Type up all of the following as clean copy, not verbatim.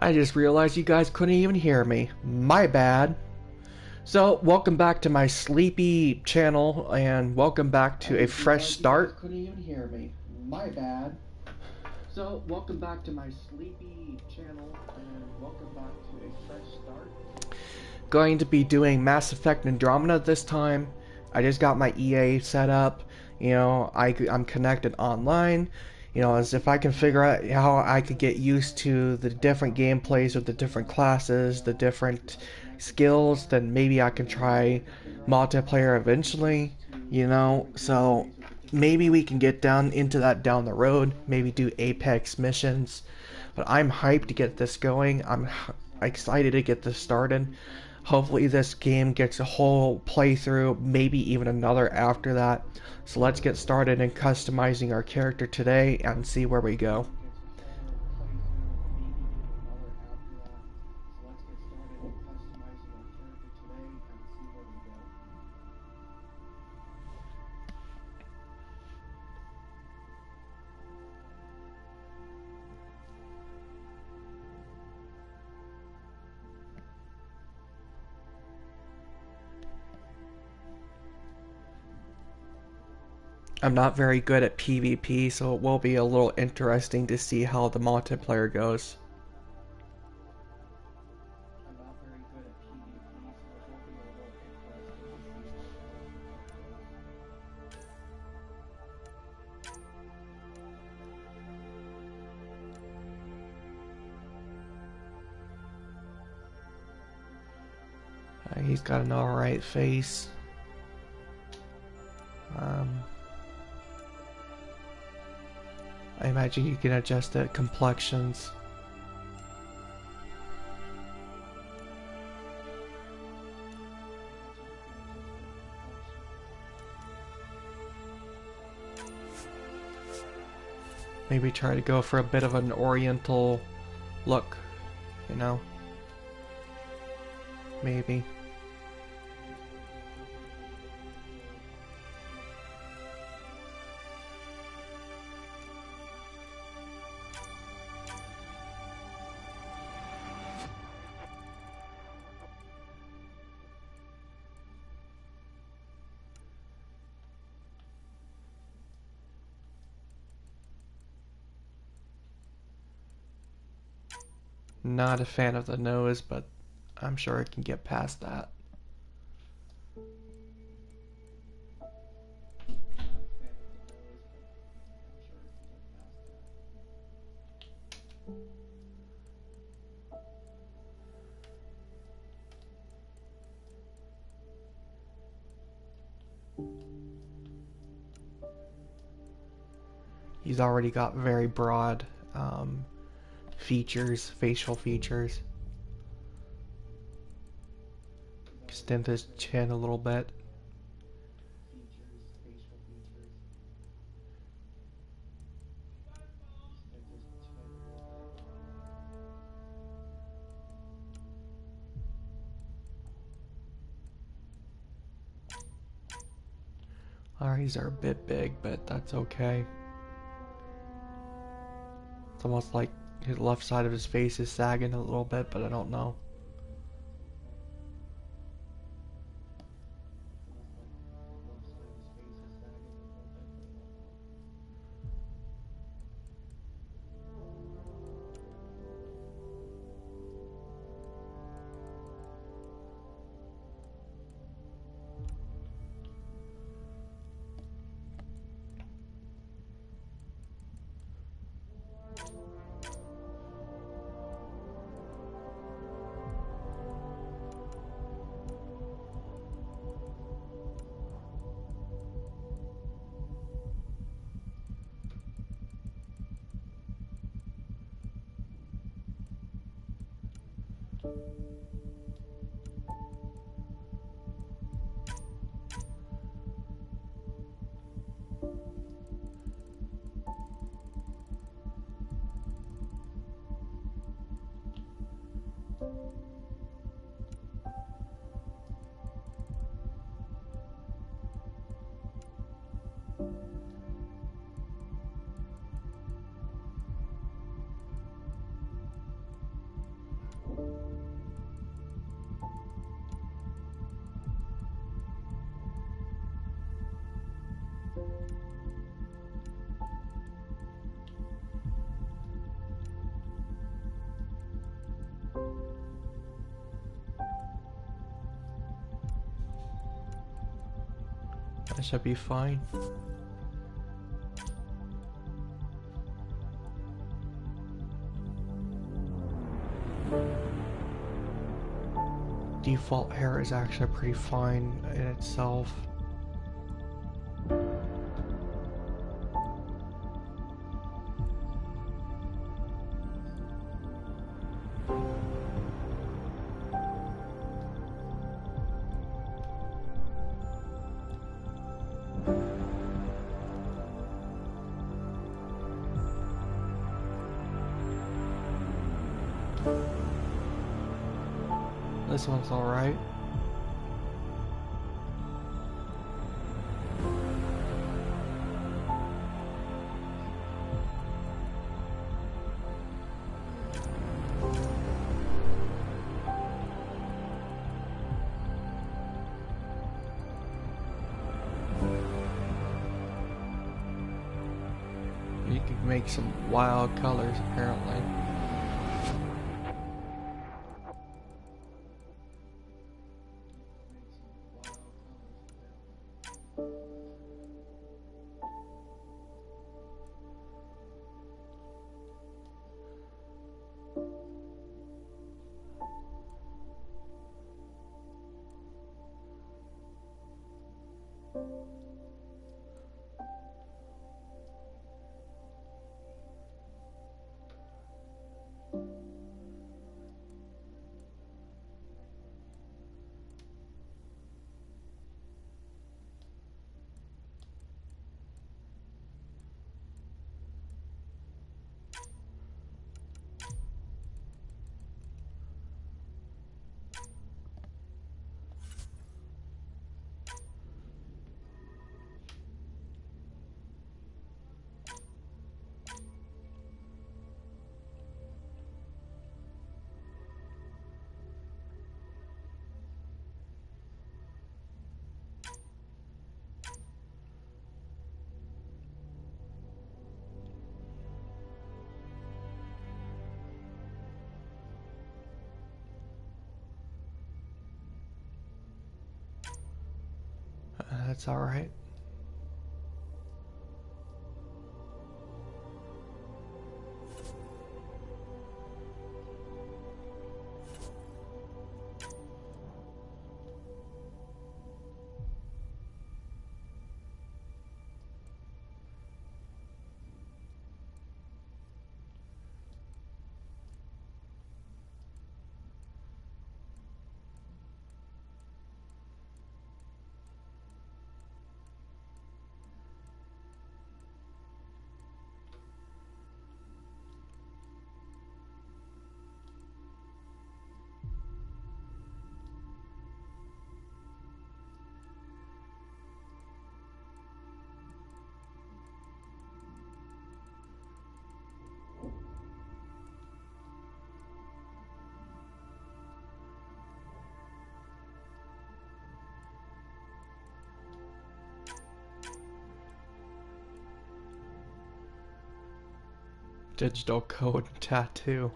I just realized you guys couldn't even hear me. My bad. So, welcome back to my sleepy channel, and welcome back to a fresh start. Couldn't even hear me. My bad. So, welcome back to my sleepy channel, and welcome back to a fresh start. Going to be doing Mass Effect Andromeda this time. I just got my EA set up. I'm connected online. As if I can figure out how I could get used to the different gameplays with the different classes, the different skills, then maybe I can try multiplayer eventually. So maybe we can get down into that down the road, maybe do Apex missions. But I'm hyped to get this going. I'm excited to get this started. Hopefully this game gets a whole playthrough, maybe even another after that. So let's get started in customizing our character today and see where we go. I'm not very good at PvP, so it will be a little interesting to see how the multiplayer goes. He's got an alright face. I imagine you can adjust the complexions. Maybe try to go for a bit of an oriental look, maybe. Not a fan of the nose, but I'm sure I can get past that. He's already got very broad features, facial features. Extend his chin a little bit. Our eyes are a bit big, but that's okay. It's almost like his left side of his face is sagging a little bit, but I don't know. That should be fine. Default hair is actually pretty fine in itself. This one's alright. You can make some wild colors apparently. That's alright. Digital code tattoo.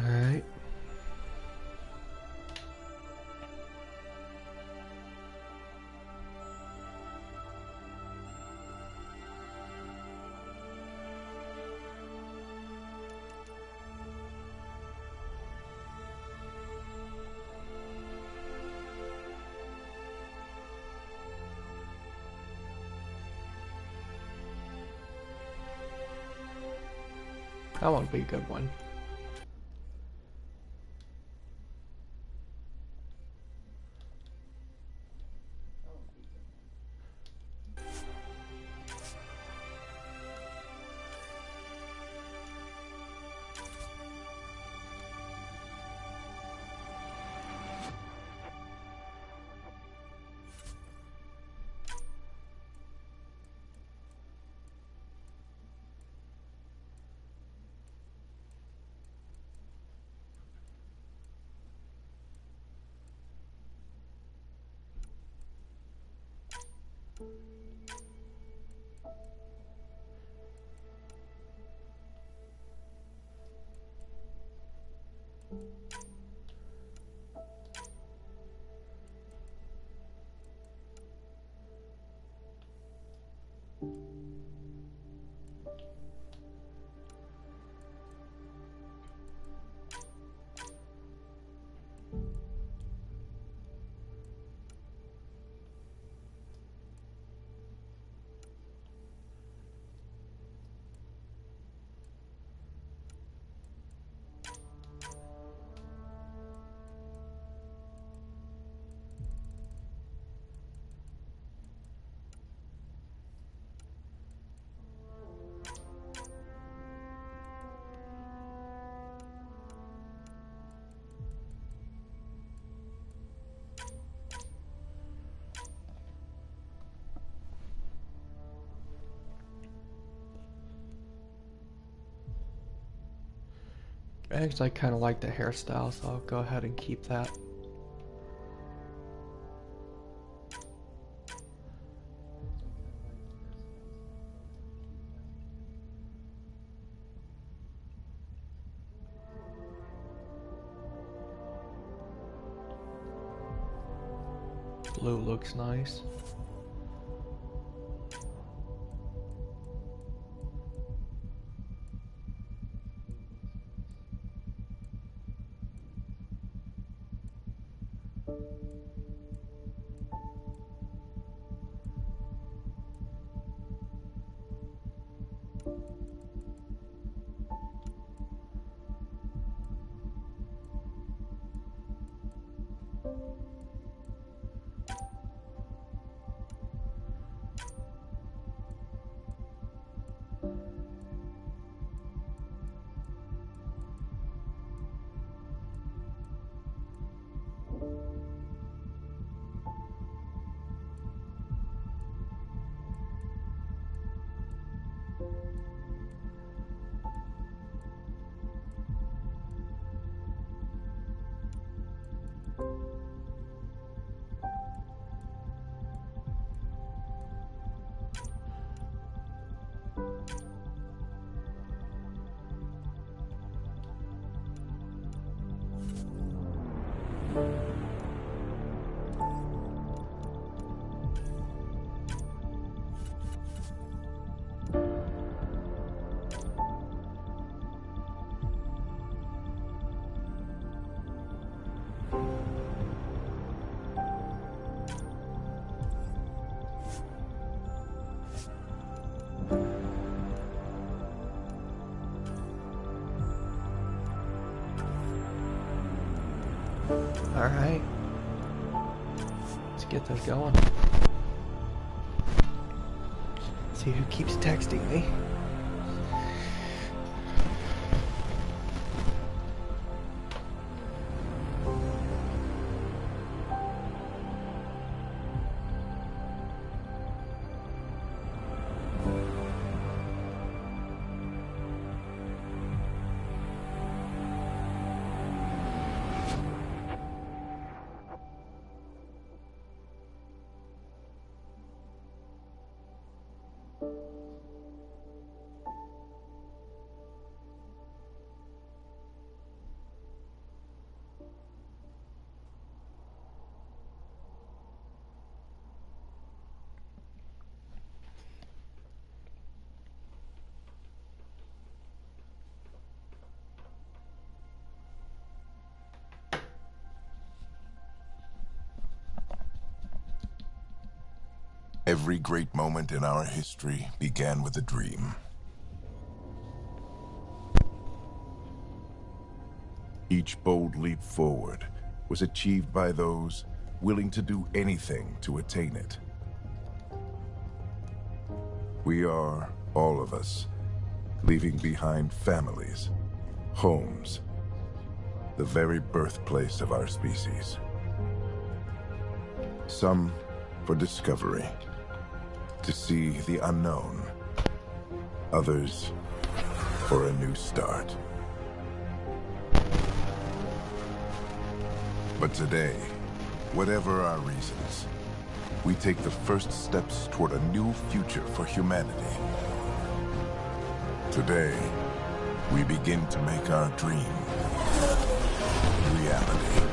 Alright. That won't be a good one. Actually, I kind of like the hairstyle, so I'll go ahead and keep that. Blue looks nice. Alright. Let's get this going. See who keeps texting me. Every great moment in our history began with a dream. Each bold leap forward was achieved by those willing to do anything to attain it. We are, all of us, leaving behind families, homes, the very birthplace of our species. Some for discovery, to see the unknown. Others for a new start. But today, whatever our reasons, we take the first steps toward a new future for humanity. Today, we begin to make our dream reality.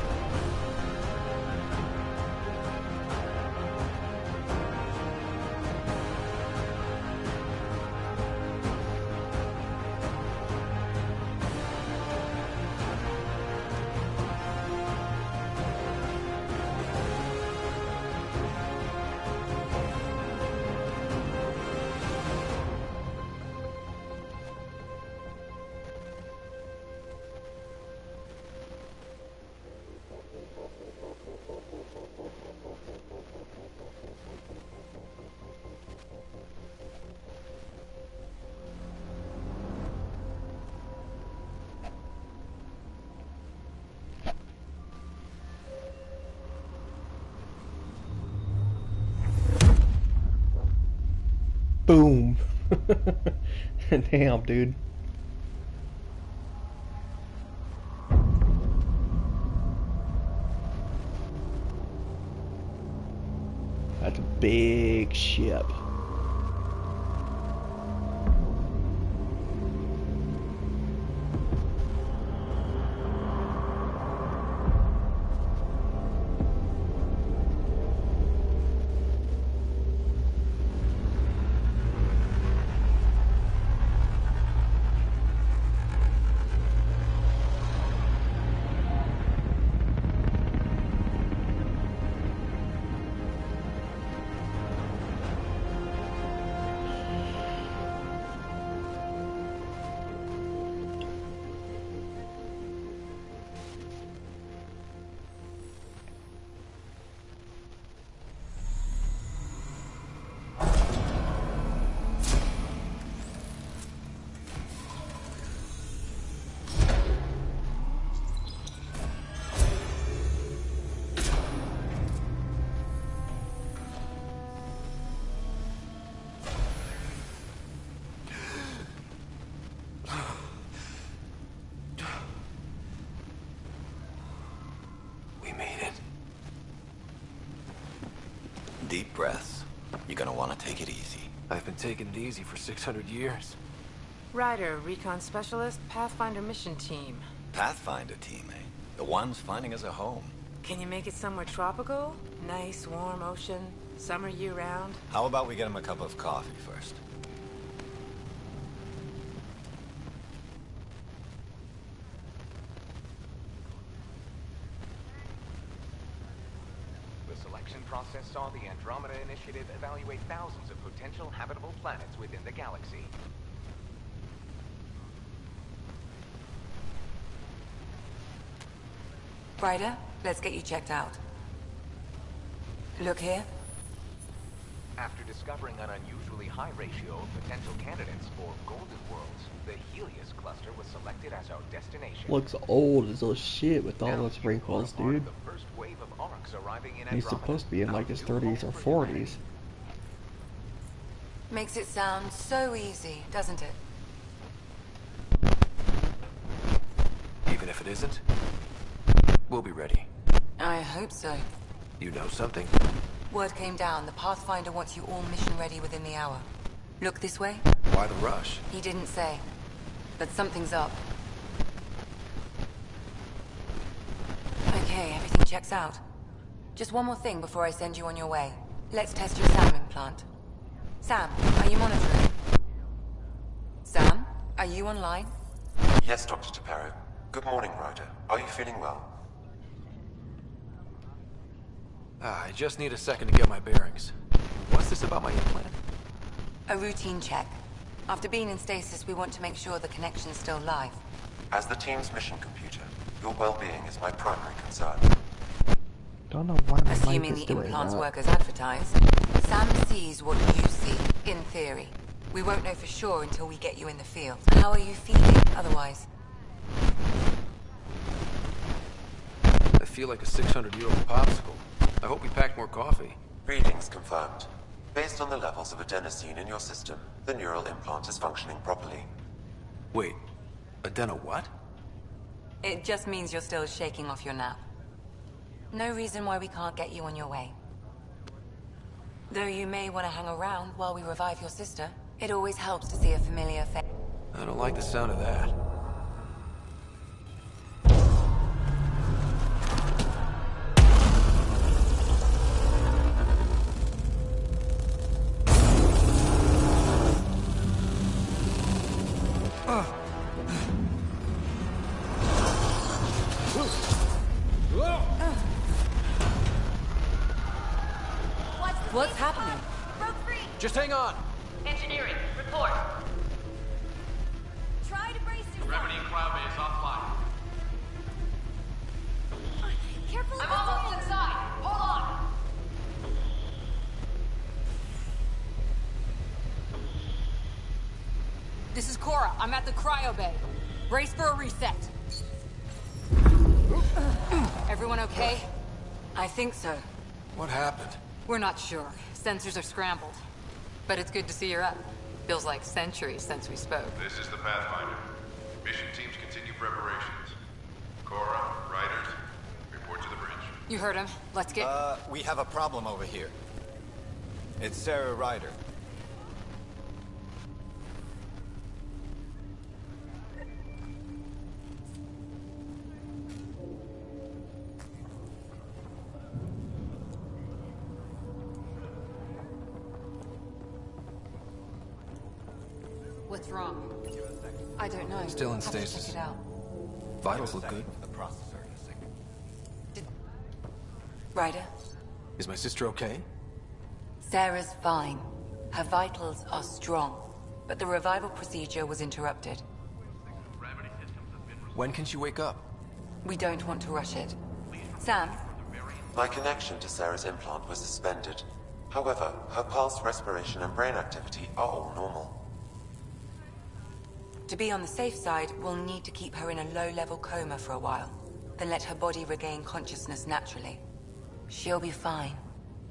Boom. Damn, dude. That's a big ship. Deep breaths. You're gonna want to take it easy. I've been taking it easy for 600 years. Ryder, Recon Specialist, Pathfinder Mission Team. Pathfinder team, eh? The ones finding us a home. Can you make it somewhere tropical? Nice, warm ocean, summer year-round? How about we get him a cup of coffee first? The selection process saw the Andromeda Initiative evaluate thousands of potential habitable planets within the galaxy. Ryder, let's get you checked out. Look here. After discovering an unusually high ratio of potential candidates for Golden Worlds, the Helios cluster was selected as our destination. Looks old as those shit with all Now those you wrinkles, are part dude. of the first wave of arcs arriving in He's Andromeda. supposed to be in like his Our 30s new or home for 40s. humanity. Makes it sound so easy, doesn't it? Even if it isn't, we'll be ready. I hope so. You know something? Word came down. The Pathfinder wants you all mission ready within the hour. Look this way? Why the rush? He didn't say. But something's up. Okay, everything checks out. Just one more thing before I send you on your way. Let's test your SAM implant. Sam, are you monitoring? Sam, are you online? Yes, Dr. Taparo. Good morning, Ryder. Are you feeling well? I just need a second to get my bearings. What's this about my implant? A routine check. After being in stasis, we want to make sure the connection's still live. As the team's mission computer, your well-being is my primary concern. Don't know why my mic Assuming is the doing implants that. work as advertised. Sam sees what you see, in theory. We won't know for sure until we get you in the field. How are you feeling otherwise? I feel like a 600-year-old popsicle. I hope we packed more coffee. Readings confirmed. Based on the levels of adenosine in your system, the neural implant is functioning properly. Wait, adeno what? It just means you're still shaking off your nap. No reason why we can't get you on your way. Though you may want to hang around while we revive your sister, it always helps to see a familiar face. I don't like the sound of that. What's happening? Broke free! Just hang on! Engineering, report. Try to brace yourself. Gravity cryo is offline. Careful! I'm almost inside! Hold on! This is Cora. I'm at the cryo bay. Brace for a reset. Everyone okay? I think so. What happened? We're not sure. Sensors are scrambled. But it's good to see you're up. Feels like centuries since we spoke. This is the Pathfinder. Mission teams continue preparations. Cora, Riders, report to the bridge. You heard him. Let's get... We have a problem over here. It's Sarah Ryder. What's wrong? I don't know. Still in Have to stasis. check it out. Vitals look good. The processor in a second. Ryder, Is my sister okay? Sarah's fine. Her vitals are strong. But the revival procedure was interrupted. When can she wake up? We don't want to rush it. Sam? My connection to Sarah's implant was suspended. However, her pulse, respiration, and brain activity are all normal. To be on the safe side, we'll need to keep her in a low-level coma for a while. Then let her body regain consciousness naturally. She'll be fine.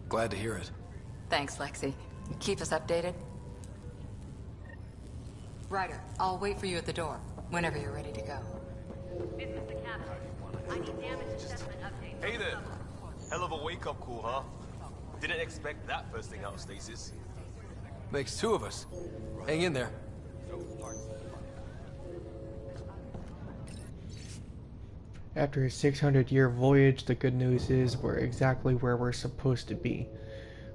Glad to hear it. Thanks, Lexi. Keep us updated. Ryder, I'll wait for you at the door, whenever you're ready to go. This is the captain. I need damage assessment update. Hey there! Hell of a wake-up call, huh? Didn't expect that first thing out of stasis. Makes two of us. Hang in there. After a 600-year voyage, the good news is we're exactly where we're supposed to be.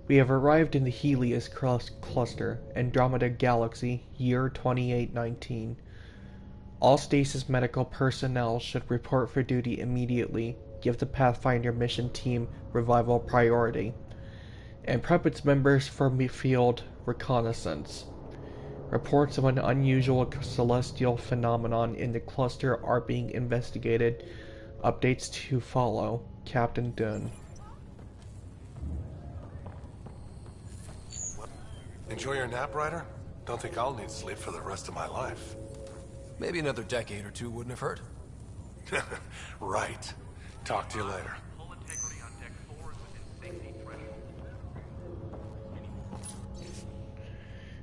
We have arrived in the Helios cluster, Andromeda Galaxy, year 2819. All stasis medical personnel should report for duty immediately, give the Pathfinder mission team revival priority, and prep its members for field reconnaissance. Reports of an unusual celestial phenomenon in the cluster are being investigated. Updates to follow. Captain Dunn. Enjoy your nap, Ryder? Don't think I'll need sleep for the rest of my life. Maybe another decade or two wouldn't have hurt. Right. Talk to you later. Hull integrity on deck 4 is within safety threshold.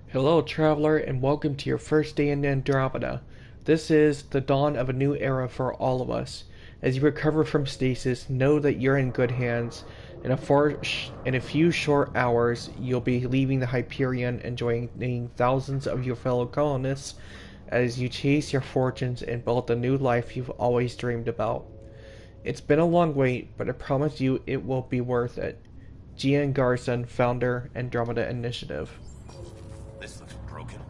Hello, traveler, and welcome to your first day in Andromeda. This is the dawn of a new era for all of us. As you recover from stasis, know that you're in good hands. In a few short hours, you'll be leaving the Hyperion and joining thousands of your fellow colonists as you chase your fortunes and build the new life you've always dreamed about. It's been a long wait, but I promise you it will be worth it. Gian Garson, founder, Andromeda Initiative. This looks broken.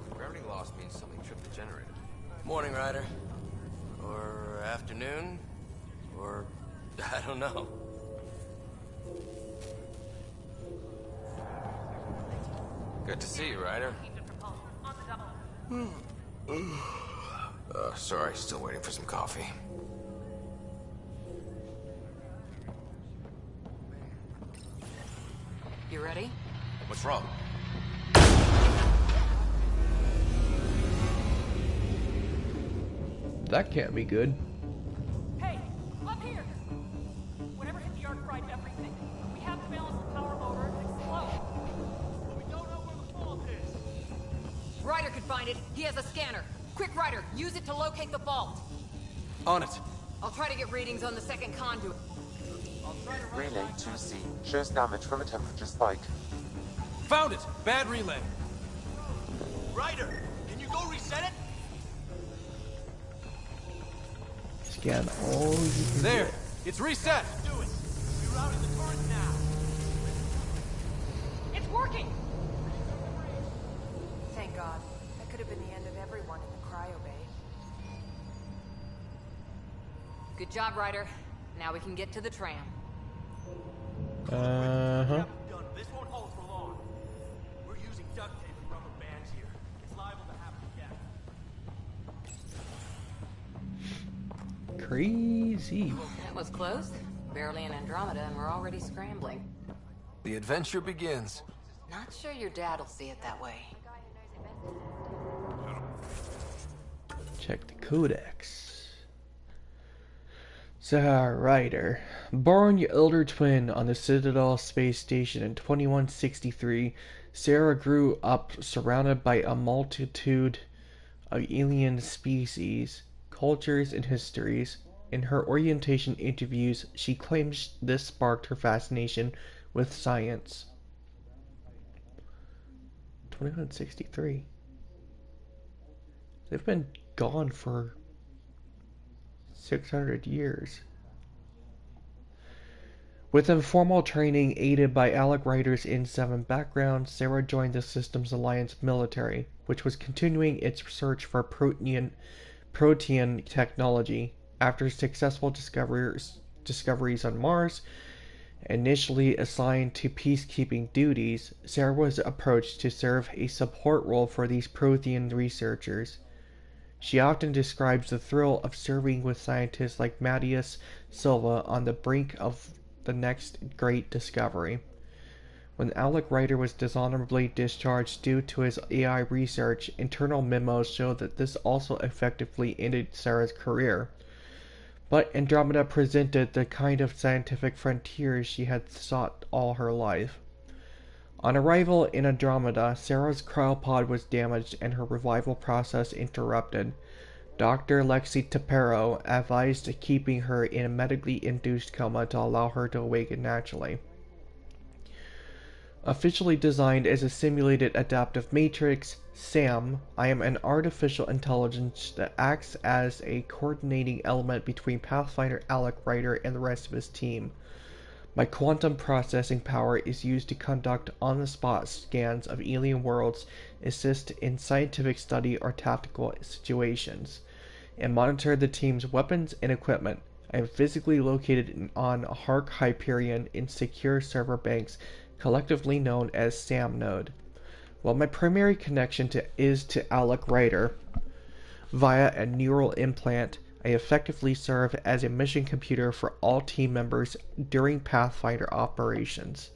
Gravity loss means something tripped the generator. Morning, Ryder. Or afternoon. Or... I don't know. Good to see you, Ryder. Sorry, still waiting for some coffee. You ready? What's wrong? That can't be good. Hey, up here! Whatever hit the yard fried everything. We have to balance the power motor and explode. But we don't know where the fault is. Ryder could find it. He has a scanner. Quick, Ryder, use it to locate the fault. On it. I'll try to get readings on the second conduit. Relay 2C shows damage from a temperature spike. Found it! Bad relay. Ryder, can you go reset it? Scan all you can There! get. It's reset! Do it. Rerouting the current now. It's working! Thank God. That could have been the end of everyone in the cryo bay. Good job, Ryder. Now we can get to the tram. Uh-huh. Done. This won't hold for long. We're using duct tape and rubber bands here. It's liable to happen again. Crazy. That was close. Barely in Andromeda and we're already scrambling. The adventure begins. Not sure your dad'll see it that way. Check the codex. Sarah Ryder, born your elder twin on the Citadel space station in 2163, Sarah grew up surrounded by a multitude of alien species, cultures, and histories. In her orientation interviews, she claims this sparked her fascination with science. 2163. They've been gone for 600 years. With informal training aided by Alec Ryder's N7 background, Sarah joined the Systems Alliance military, which was continuing its search for protean technology. After successful discoveries on Mars, initially assigned to peacekeeping duties, Sarah was approached to serve a support role for these protean researchers. She often describes the thrill of serving with scientists like Matthias Silva on the brink of the next great discovery. When Alec Ryder was dishonorably discharged due to his AI research, internal memos show that this also effectively ended Sarah's career. But Andromeda presented the kind of scientific frontiers she had sought all her life. On arrival in Andromeda, Sarah's cryopod was damaged and her revival process interrupted. Dr. Lexi Tapero advised keeping her in a medically induced coma to allow her to awaken naturally. Officially designed as a simulated adaptive matrix, SAM, I am an artificial intelligence that acts as a coordinating element between Pathfinder Alec Ryder and the rest of his team. My quantum processing power is used to conduct on-the-spot scans of alien worlds, assist in scientific study or tactical situations, and monitor the team's weapons and equipment. I am physically located on Hark Hyperion in secure server banks, collectively known as SAM node. While my primary connection is to Alec Ryder via a neural implant, I effectively serve as a mission computer for all team members during Pathfinder operations.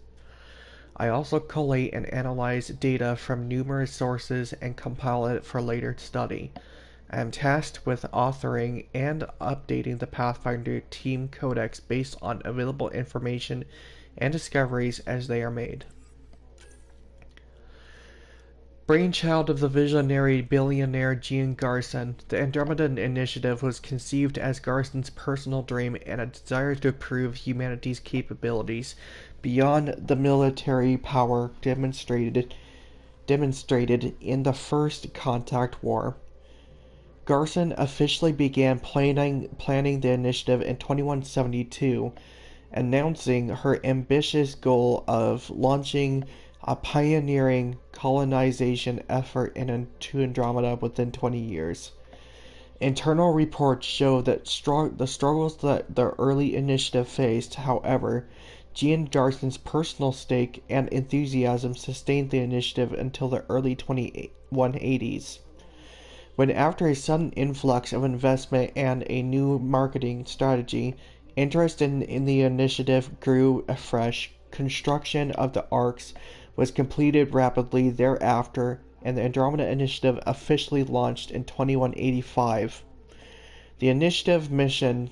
I also collate and analyze data from numerous sources and compile it for later study. I am tasked with authoring and updating the Pathfinder team codex based on available information and discoveries as they are made. Brainchild of the visionary billionaire Gene Garson, the Andromeda Initiative was conceived as Garson's personal dream and a desire to prove humanity's capabilities beyond the military power demonstrated in the First Contact War. Garson officially began planning the initiative in 2172, announcing her ambitious goal of launching a pioneering colonization effort into Andromeda within 20 years. Internal reports show that the struggles that the early initiative faced, however, Gene Garson's personal stake and enthusiasm sustained the initiative until the early 2180s. When after a sudden influx of investment and a new marketing strategy, interest in the initiative grew afresh. Construction of the arcs was completed rapidly thereafter, and the Andromeda Initiative officially launched in 2185. The initiative mission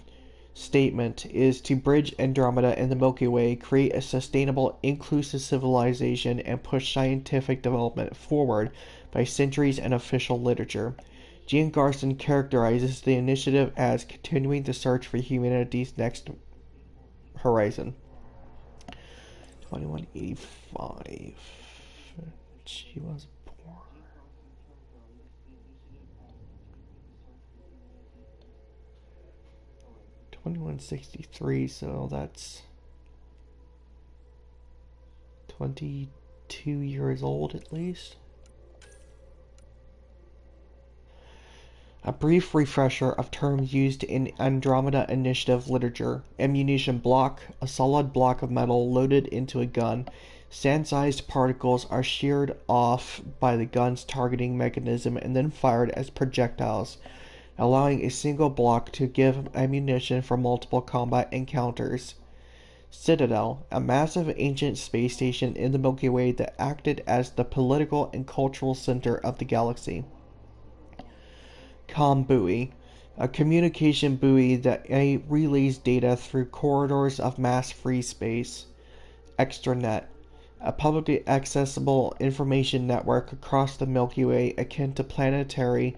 statement is to bridge Andromeda and the Milky Way, create a sustainable, inclusive civilization, and push scientific development forward by centuries in official literature. Gene Garson characterizes the initiative as continuing the search for humanity's next horizon. 2185. She was born. 2163, so that's 22 years old at least. A brief refresher of terms used in Andromeda Initiative literature. Ammunition block, a solid block of metal loaded into a gun. Sand-sized particles are sheared off by the gun's targeting mechanism and then fired as projectiles, allowing a single block to give ammunition for multiple combat encounters. Citadel, a massive ancient space station in the Milky Way that acted as the political and cultural center of the galaxy. Com buoy, a communication buoy that relays data through corridors of mass free space. Extranet, a publicly accessible information network across the Milky Way akin to planetary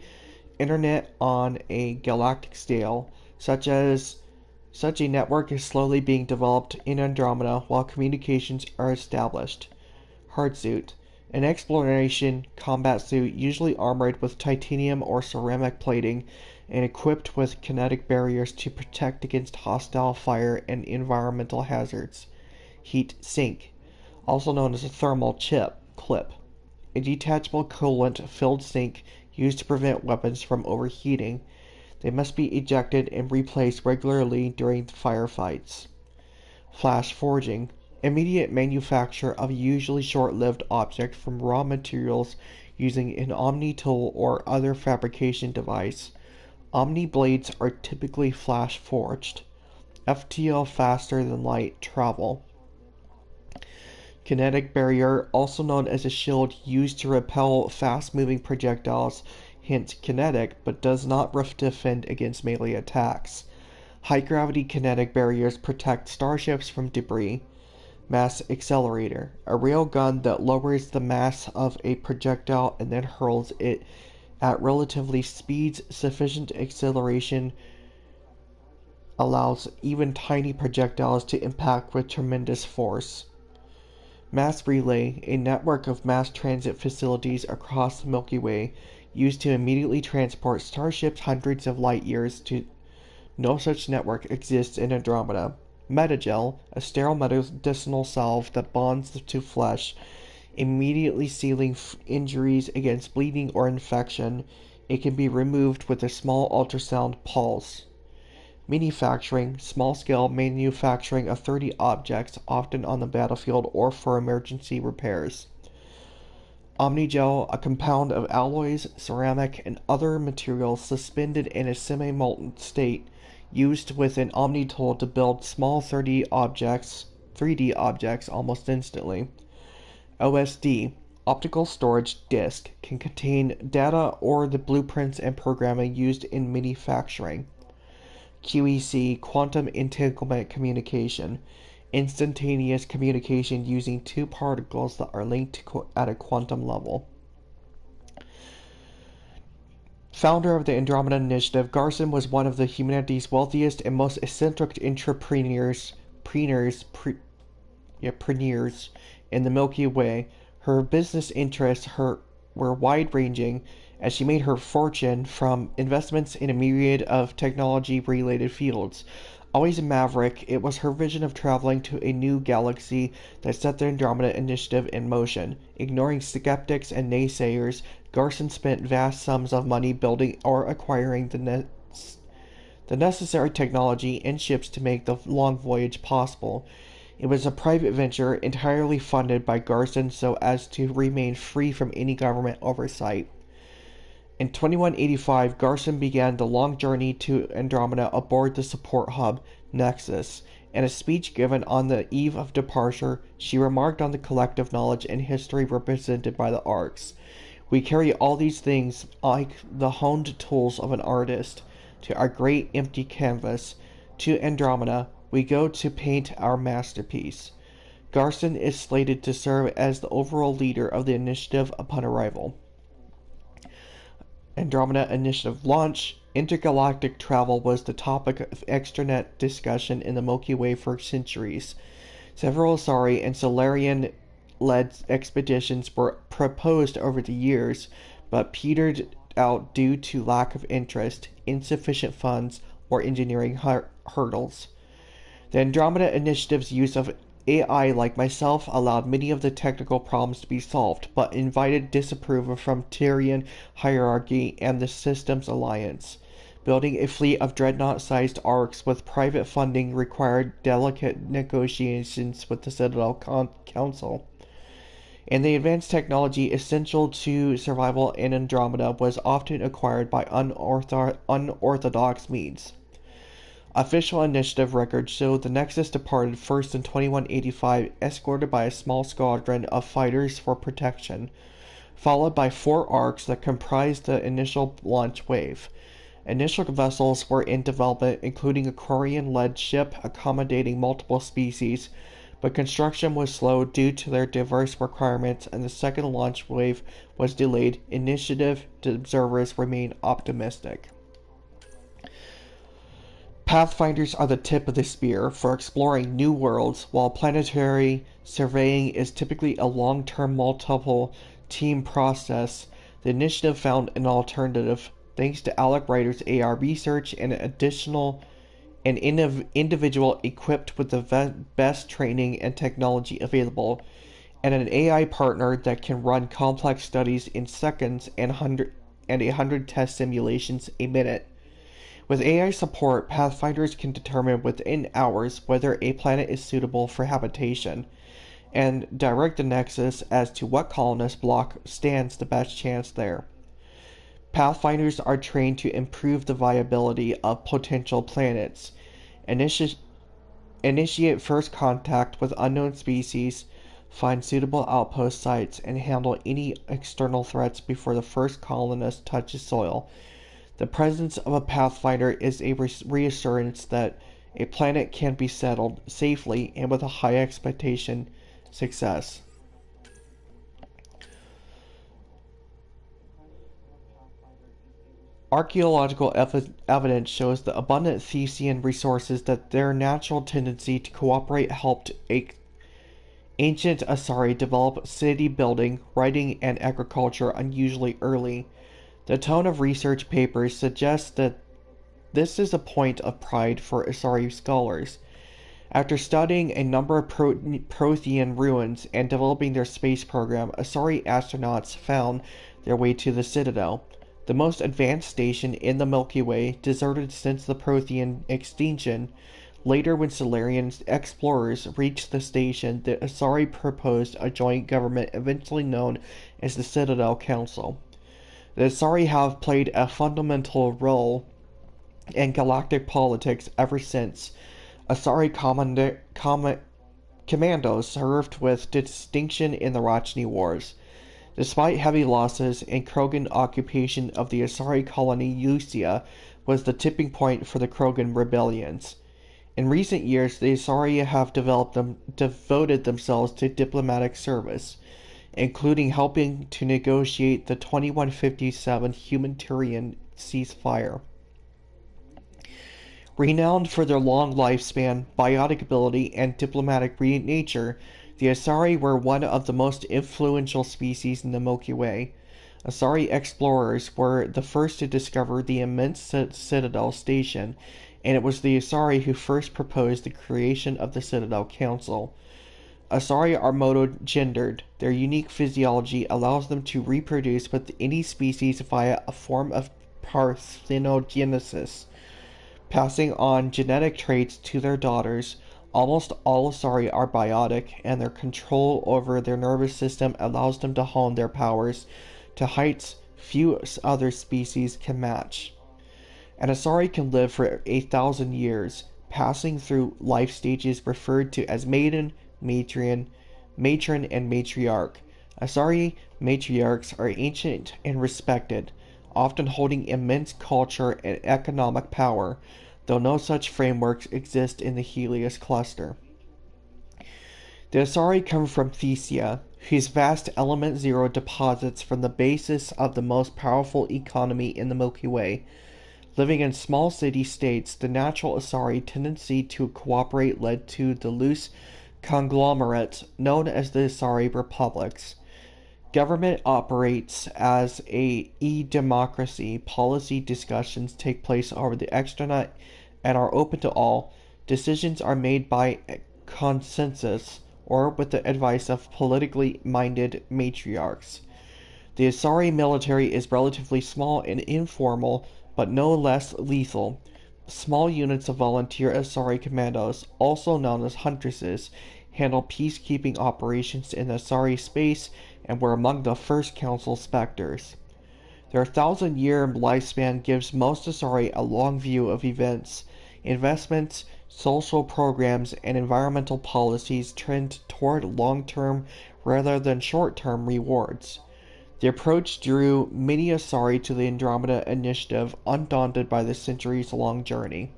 internet on a galactic scale. Such a network is slowly being developed in Andromeda while communications are established. Hardsuit, an exploration combat suit usually armored with titanium or ceramic plating and equipped with kinetic barriers to protect against hostile fire and environmental hazards. Heat sink, also known as a thermal clip, a detachable coolant-filled sink used to prevent weapons from overheating. They must be ejected and replaced regularly during firefights. Flash forging, immediate manufacture of a usually short-lived object from raw materials using an Omni tool or other fabrication device. Omni blades are typically flash forged. FTL, faster than light travel. Kinetic barrier, also known as a shield used to repel fast-moving projectiles, hence kinetic, but does not defend against melee attacks. High-gravity kinetic barriers protect starships from debris. Mass accelerator, a railgun that lowers the mass of a projectile and then hurls it at relatively speeds sufficient acceleration allows even tiny projectiles to impact with tremendous force. Mass relay, a network of mass transit facilities across the Milky Way used to immediately transport starships hundreds of light years to. No such network exists in Andromeda. Metagel, a sterile medicinal salve that bonds to flesh, immediately sealing injuries against bleeding or infection. It can be removed with a small ultrasound pulse. Manufacturing, small-scale manufacturing of 30 objects, often on the battlefield or for emergency repairs. Omnigel, a compound of alloys, ceramic, and other materials suspended in a semi-molten state, used with an Omni tool to build small 3D objects almost instantly. OSD, optical storage disk, can contain data or the blueprints and programming used in manufacturing. QEC, quantum entanglement communication, instantaneous communication using two particles that are linked at a quantum level. Founder of the Andromeda Initiative, Garson was one of the humanity's wealthiest and most eccentric entrepreneurs in the Milky Way. Her business interests were wide-ranging, as she made her fortune from investments in a myriad of technology-related fields. Always a maverick, it was her vision of traveling to a new galaxy that set the Andromeda Initiative in motion. Ignoring skeptics and naysayers, Garson spent vast sums of money building or acquiring the necessary technology and ships to make the long voyage possible. It was a private venture entirely funded by Garson so as to remain free from any government oversight. In 2185, Garson began the long journey to Andromeda aboard the support hub, Nexus. In a speech given on the eve of departure, she remarked on the collective knowledge and history represented by the arcs. We carry all these things, like the honed tools of an artist, to our great empty canvas. To Andromeda, we go to paint our masterpiece. Garson is slated to serve as the overall leader of the initiative upon arrival. Andromeda Initiative launch, intergalactic travel was the topic of extranet discussion in the Milky Way for centuries. Several Asari and Solarian-led expeditions were proposed over the years, but petered out due to lack of interest, insufficient funds, or engineering hurdles. The Andromeda Initiative's use of AI like myself allowed many of the technical problems to be solved, but invited disapproval from Tyrian hierarchy and the Systems Alliance. Building a fleet of dreadnought-sized arcs with private funding required delicate negotiations with the Citadel Council. And the advanced technology essential to survival in Andromeda was often acquired by unorthodox means. Official initiative records show the Nexus departed first in 2185, escorted by a small squadron of fighters for protection, followed by 4 arcs that comprised the initial launch wave. Initial vessels were in development, including a Quarian-led ship accommodating multiple species, but construction was slow due to their diverse requirements, and the second launch wave was delayed. Initiative observers remain optimistic. Pathfinders are the tip of the spear for exploring new worlds, while planetary surveying is typically a long-term multiple-team process. The initiative found an alternative, thanks to Alec Ryder's AR research and an individual equipped with the best training and technology available, and an AI partner that can run complex studies in seconds and 100 test simulations a minute. With AI support, Pathfinders can determine within hours whether a planet is suitable for habitation, and direct the Nexus as to what colonist block stands the best chance there. Pathfinders are trained to improve the viability of potential planets, initiate first contact with unknown species, find suitable outpost sites, and handle any external threats before the first colonist touches soil. The presence of a Pathfinder is a reassurance that a planet can be settled safely and with a high expectation success. Archaeological evidence shows the abundant Thesian resources that their natural tendency to cooperate helped ancient Asari develop city building, writing, and agriculture unusually early. The tone of research papers suggests that this is a point of pride for Asari scholars. After studying a number of Prothean ruins and developing their space program, Asari astronauts found their way to the Citadel, the most advanced station in the Milky Way, deserted since the Prothean extinction. Later, when Solarian explorers reached the station, the Asari proposed a joint government eventually known as the Citadel Council. The Asari have played a fundamental role in galactic politics ever since. Asari commandos served with distinction in the Rachni Wars. Despite heavy losses, and Krogan occupation of the Asari colony Lucia was the tipping point for the Krogan rebellions. In recent years, the Asari have devoted themselves to diplomatic service, including helping to negotiate the 2157 humanitarian ceasefire. Renowned for their long lifespan, biotic ability, and diplomatic nature, the Asari were one of the most influential species in the Milky Way. Asari explorers were the first to discover the immense Citadel station, and it was the Asari who first proposed the creation of the Citadel Council. Asari are monogendered. Their unique physiology allows them to reproduce with any species via a form of parthenogenesis, passing on genetic traits to their daughters. Almost all Asari are biotic, and their control over their nervous system allows them to hone their powers to heights few other species can match. An Asari can live for 1,000 years, passing through life stages referred to as maiden, matron, and matriarch. Asari matriarchs are ancient and respected, often holding immense culture and economic power, though no such frameworks exist in the Helios cluster. The Asari come from Thesia, whose vast Element Zero deposits from the basis of the most powerful economy in the Milky Way. Living in small city-states, the natural Asari tendency to cooperate led to the loose conglomerate known as the Asari Republics. Government operates as a e-democracy. Policy discussions take place over the extranet and are open to all. Decisions are made by consensus or with the advice of politically minded matriarchs. The Asari military is relatively small and informal, but no less lethal. Small units of volunteer Asari commandos, also known as huntresses, handle peacekeeping operations in the Asari space and were among the first Council Spectres. Their 1,000-year lifespan gives most Asari a long view of events. Investments, social programs, and environmental policies trend toward long-term rather than short-term rewards. The approach drew many Asari to the Andromeda Initiative, undaunted by the centuries-long journey.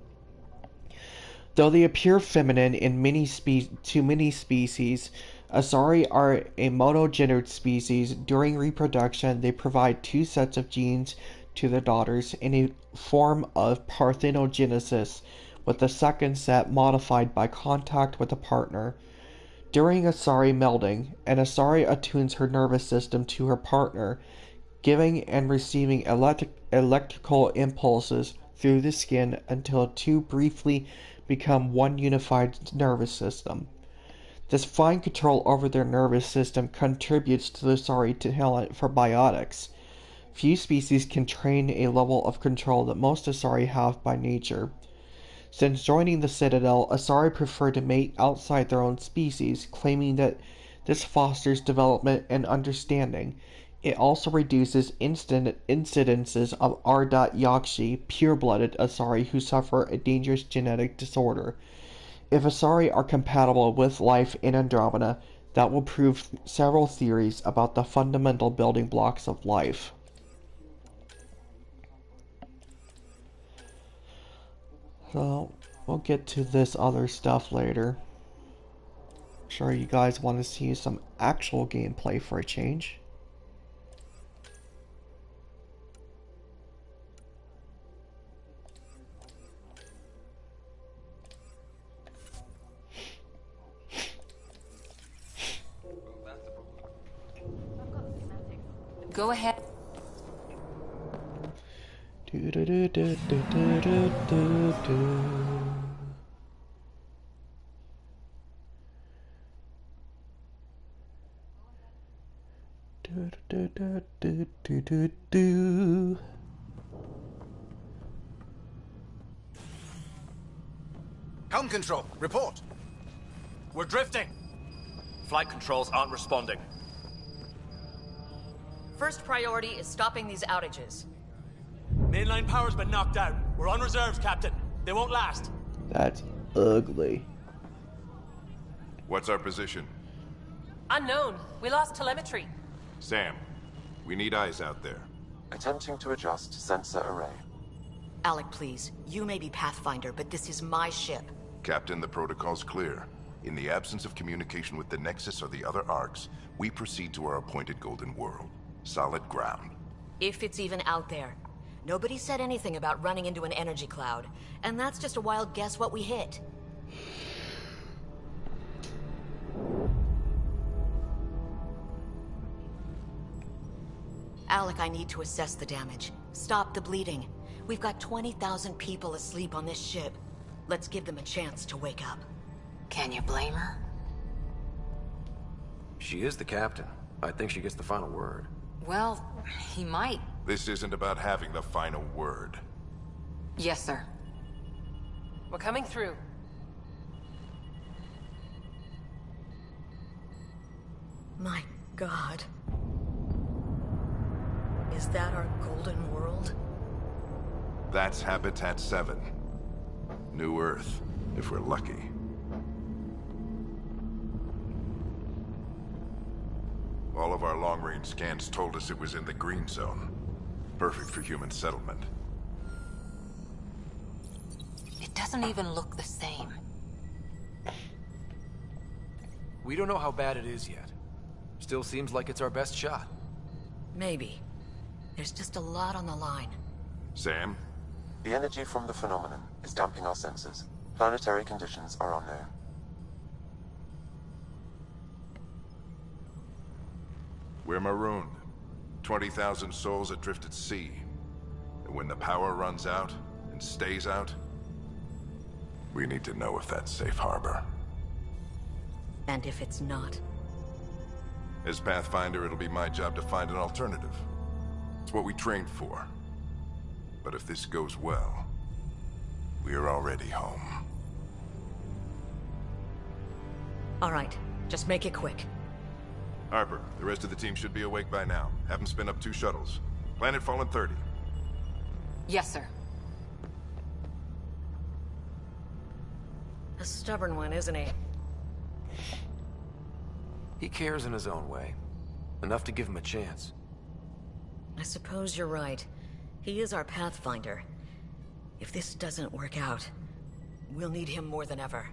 Though they appear feminine to many species, Asari are a monogendered species. During reproduction, they provide two sets of genes to their daughters in a form of parthenogenesis, with the second set modified by contact with a partner. During Asari melding, an Asari attunes her nervous system to her partner, giving and receiving electrical impulses through the skin until the two briefly become one unified nervous system. This fine control over their nervous system contributes to the Asari talent for biotics. Few species can train a level of control that most Asari have by nature. Since joining the Citadel, Asari prefer to mate outside their own species, claiming that this fosters development and understanding. It also reduces incidences of R.Yakshi, pure-blooded Asari who suffer a dangerous genetic disorder. If Asari are compatible with life in Andromeda, that will prove several theories about the fundamental building blocks of life. So, we'll get to this other stuff later. I'm sure you guys want to see some actual gameplay for a change. Go ahead. Do do do do do do do do do. Do do do do do do do. Helm control, report. We're drifting. Flight controls aren't responding. First priority is stopping these outages. Mainline power's been knocked out. We're on reserves, Captain. They won't last. That's ugly. What's our position? Unknown. We lost telemetry. Sam, we need eyes out there. Attempting to adjust sensor array. Alec, please. You may be Pathfinder, but this is my ship. Captain, the protocol's clear. In the absence of communication with the Nexus or the other arcs, we proceed to our appointed Golden World. Solid ground. If it's even out there. Nobody said anything about running into an energy cloud, and that's just a wild guess what we hit. Alec, I need to assess the damage. Stop the bleeding. We've got 20,000 people asleep on this ship. Let's give them a chance to wake up. Can you blame her? She is the captain. I think she gets the final word. Well, he might. This isn't about having the final word. Yes, sir. We're coming through. My God. Is that our Golden World? That's Habitat 7. New Earth, if we're lucky. All of our long-range scans told us it was in the green zone. Perfect for human settlement. It doesn't even look the same. We don't know how bad it is yet. Still seems like it's our best shot. Maybe. There's just a lot on the line. Sam? The energy from the phenomenon is damping our senses. Planetary conditions are unknown. We're marooned. 20,000 souls adrift at sea. And when the power runs out, and stays out, we need to know if that's safe harbor. And if it's not? As Pathfinder, it'll be my job to find an alternative. It's what we trained for. But if this goes well, we're already home. All right, just make it quick. Harper, the rest of the team should be awake by now. Have them spin up 2 shuttles. Planet Fallen 30. Yes, sir. A stubborn one, isn't he? He cares in his own way. Enough to give him a chance. I suppose you're right. He is our Pathfinder. If this doesn't work out, we'll need him more than ever.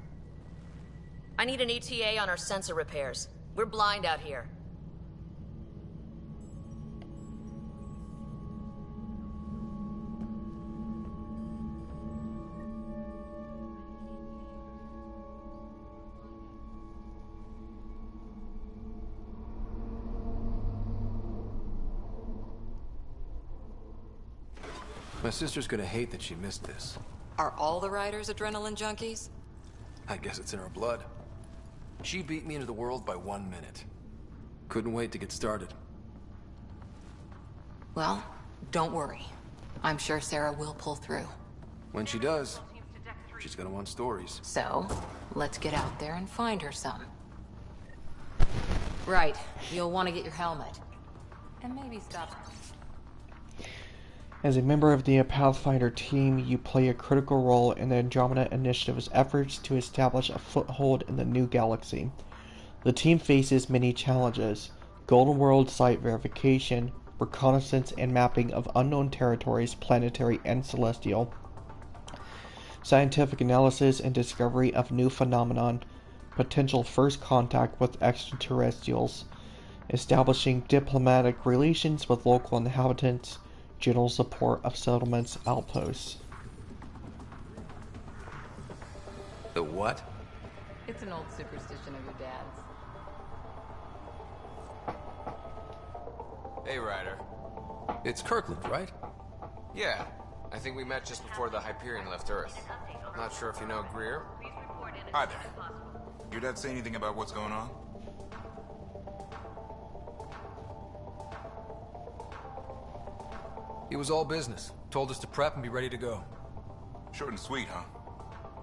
I need an ETA on our sensor repairs. We're blind out here. My sister's gonna hate that she missed this. Are all the riders adrenaline junkies? I guess it's in her blood. She beat me into the world by 1 minute. Couldn't wait to get started. Well, don't worry. I'm sure Sarah will pull through. When she does, she's gonna want stories. So, let's get out there and find her some. Right. You'll want to get your helmet. And maybe stop. As a member of the Pathfinder team, you play a critical role in the Andromeda Initiative's efforts to establish a foothold in the new galaxy. The team faces many challenges: Golden World site verification, reconnaissance and mapping of unknown territories, planetary and celestial, scientific analysis and discovery of new phenomenon, potential first contact with extraterrestrials, establishing diplomatic relations with local inhabitants, general support of settlements outposts. The what? It's an old superstition of your dad's. Hey, Ryder. It's Kirkland, right? Yeah, I think we met just before the Hyperion left Earth. Not sure if you know Greer. Hi there. Your dad say anything about what's going on? He was all business. Told us to prep and be ready to go. Short and sweet, huh?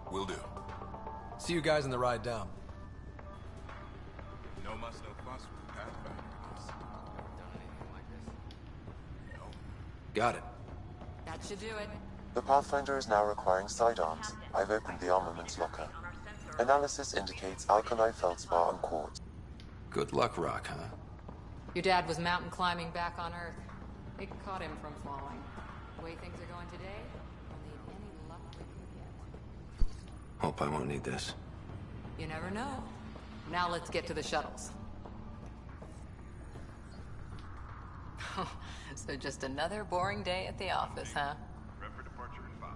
Will do. See you guys on the ride down. No muss, no fuss with the Pathfinder. Got it. That should do it. The Pathfinder is now requiring sidearms. I've opened the armaments locker. Analysis indicates alkali feldspar and quartz. Good luck, Rock, huh? Your dad was mountain climbing back on Earth. It caught him from falling. The way things are going today, we'll need any luck we can get. Hope I won't need this. You never know. Now let's get to the shuttles. So just another boring day at the office, huh? Prep for departure in 5.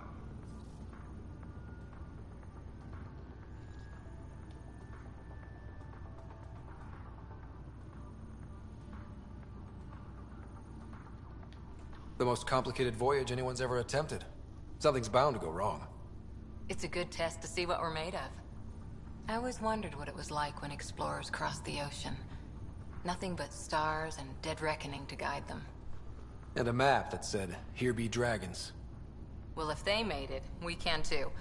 The most complicated voyage anyone's ever attempted. Something's bound to go wrong. It's a good test to see what we're made of. I always wondered what it was like when explorers crossed the ocean. Nothing but stars and dead reckoning to guide them. And a map that said, "Here be dragons." Well, if they made it, we can too.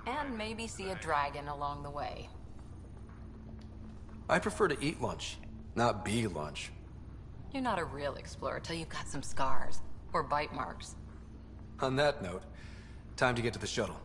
And maybe see a dragon along the way. I prefer to eat lunch, not be lunch. You're not a real explorer till you've got some scars. Or bite marks. On that note, time to get to the shuttle.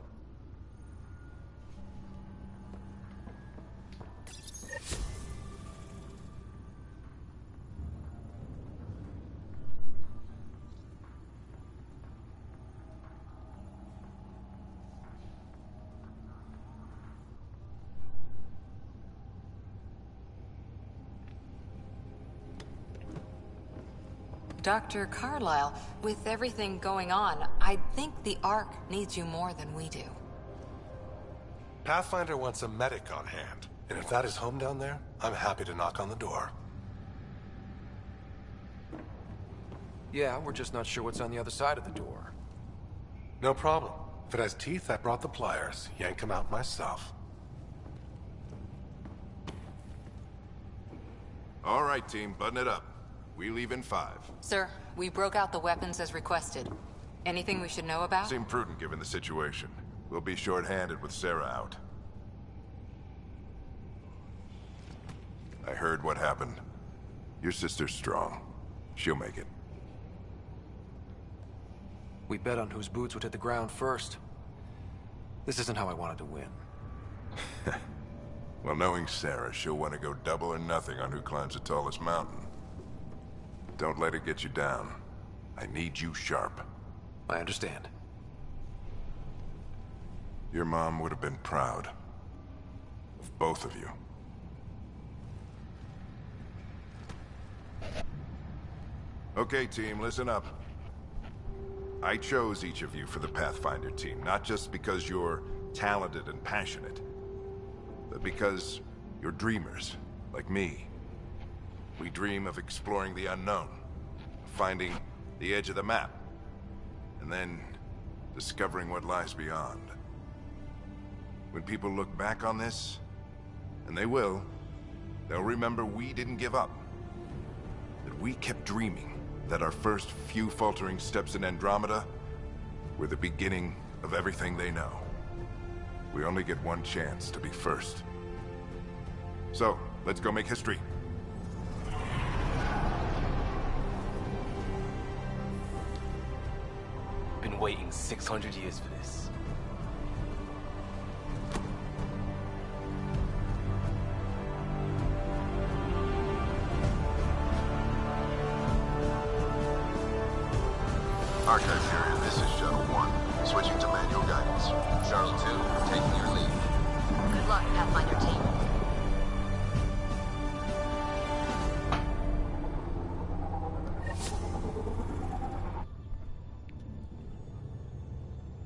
Dr. Carlyle, with everything going on, I think the Ark needs you more than we do. Pathfinder wants a medic on hand, and if that is home down there, I'm happy to knock on the door. Yeah, we're just not sure what's on the other side of the door. No problem. If it has teeth, I brought the pliers. Yank them out myself. All right, team, button it up. We leave in 5. Sir, we broke out the weapons as requested. Anything we should know about? Seemed prudent given the situation. We'll be short-handed with Sarah out. I heard what happened. Your sister's strong. She'll make it. We bet on whose boots would hit the ground first. This isn't how I wanted to win. Well, knowing Sarah, she'll want to go double or nothing on who climbs the tallest mountain. Don't let it get you down. I need you sharp. I understand. Your mom would have been proud of both of you. Okay, team, listen up. I chose each of you for the Pathfinder team, not just because you're talented and passionate, but because you're dreamers, like me. We dream of exploring the unknown, finding the edge of the map, and then discovering what lies beyond. When people look back on this, and they will, they'll remember we didn't give up. That we kept dreaming, that our first few faltering steps in Andromeda were the beginning of everything they know. We only get one chance to be first. So, let's go make history. Been waiting 600 years for this. Archive period, this is Shuttle 1. Switching to manual guidance. Shuttle 2, taking your lead. Good luck, Pathfinder team.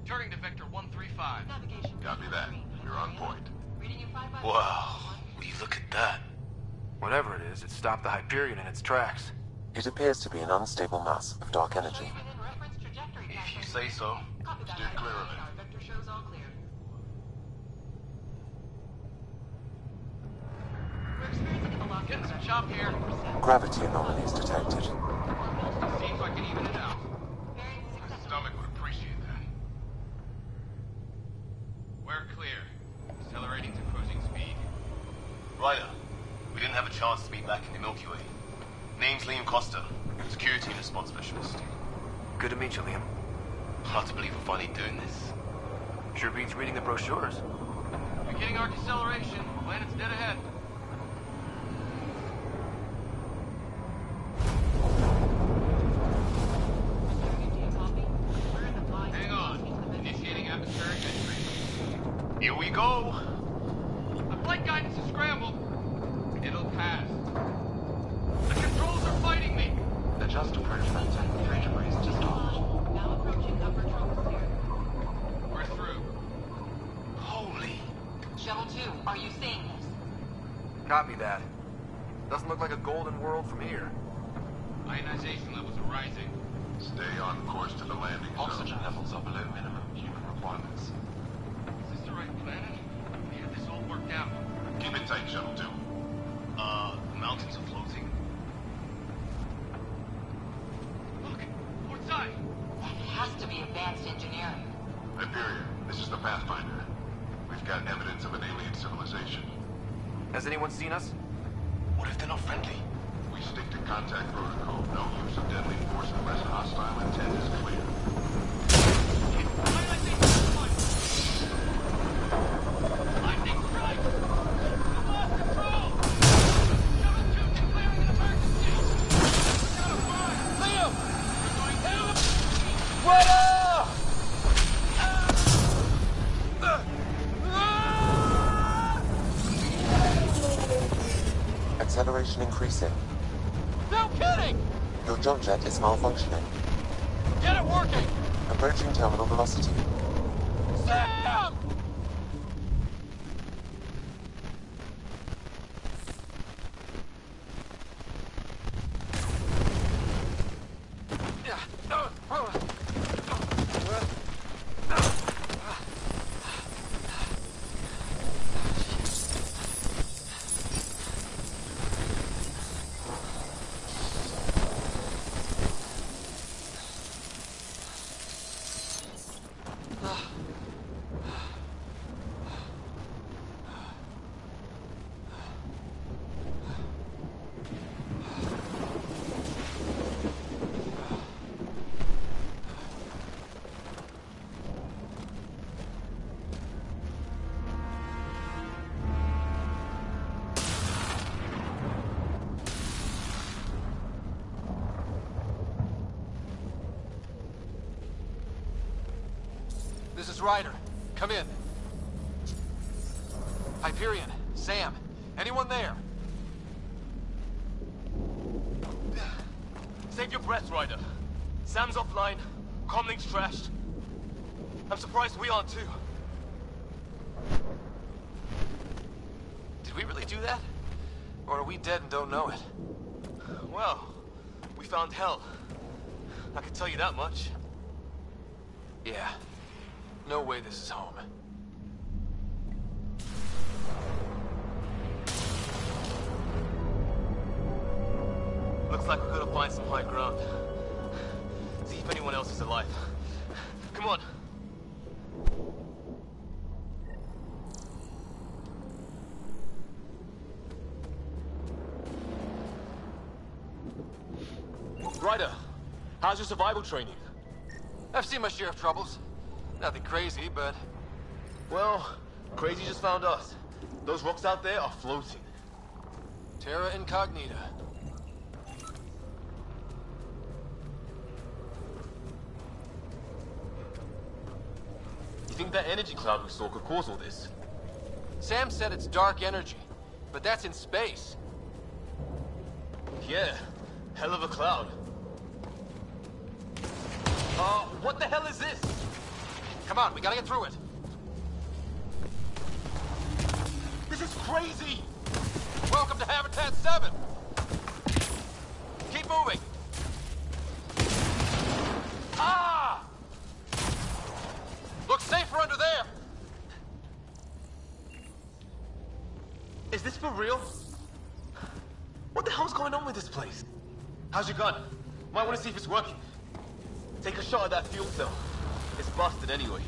Turning to Vector 135. Copy that. You're on point. Wow, will you look at that? Whatever it is, it stopped the Hyperion in its tracks. It appears to be an unstable mass of dark energy. If you say so. Steer clear of it. Getting some chop here. Gravity anomalies detected. Seems like it evened it out. My stomach would appreciate that. We're clear. Accelerating to cruising speed. Ryder, we didn't have a chance to meet back in the Milky Way. Name's Liam Costa, security and response specialist. Good to meet you, Liam. Hard to believe we're finally doing this. Sure beats reading the brochures. Beginning our deceleration. Planet's dead ahead. Hang on. Initiating atmospheric entry. Here we go! The flight guidance is scrambled. It'll pass. The controls are fighting me. Adjust approach vector. Future brace to start. Now approaching upper troposphere. We're through. Holy... Shuttle 2, are you seeing this? Copy that. Doesn't look like a golden world from here. Ionization levels are rising. Stay on course to the landing zone. Oxygen levels are below minimum human requirements. Is this the right planet? We had this all worked out. Keep it tight, Shuttle 2. The mountains are floating. Look, port side. That has to be advanced engineering. Hyperion, this is the Pathfinder. We've got evidence of an alien civilization. Has anyone seen us? What if they're not friendly? We stick to contact protocol. No use of deadly force unless hostile intent is clear. Lightning strike! We lost control! Shuttle 2 declaring an emergency! We gotta fly! Liam! We're going down! What up? Acceleration increasing. No kidding! Your Your jump jet is malfunctioning. Get it working! Approaching terminal velocity. Sam! This is Ryder. Come in. Hyperion, Sam, anyone there? Save your breath, Ryder. Sam's offline. Comlink's trashed. I'm surprised we aren't too. Did we really do that? Or are we dead and don't know it? Well, we found hell. I can tell you that much. Yeah. No way this is home. Looks like we're gonna find some high ground. See if anyone else is alive. Come on. Ryder, how's your survival training? I've seen my share of troubles. Nothing crazy, but... Well, crazy just found us. Those rocks out there are floating. Terra Incognita. You think that energy cloud we saw could cause all this? Sam said it's dark energy, but that's in space. Yeah, hell of a cloud. What the hell is this? Come on, we gotta get through it. This is crazy! Welcome to Habitat 7! Keep moving! Ah! Looks safer under there! Is this for real? What the hell's going on with this place? How's your gun? Might want to see if it's working. Take a shot at that fuel cell. It's busted anyway.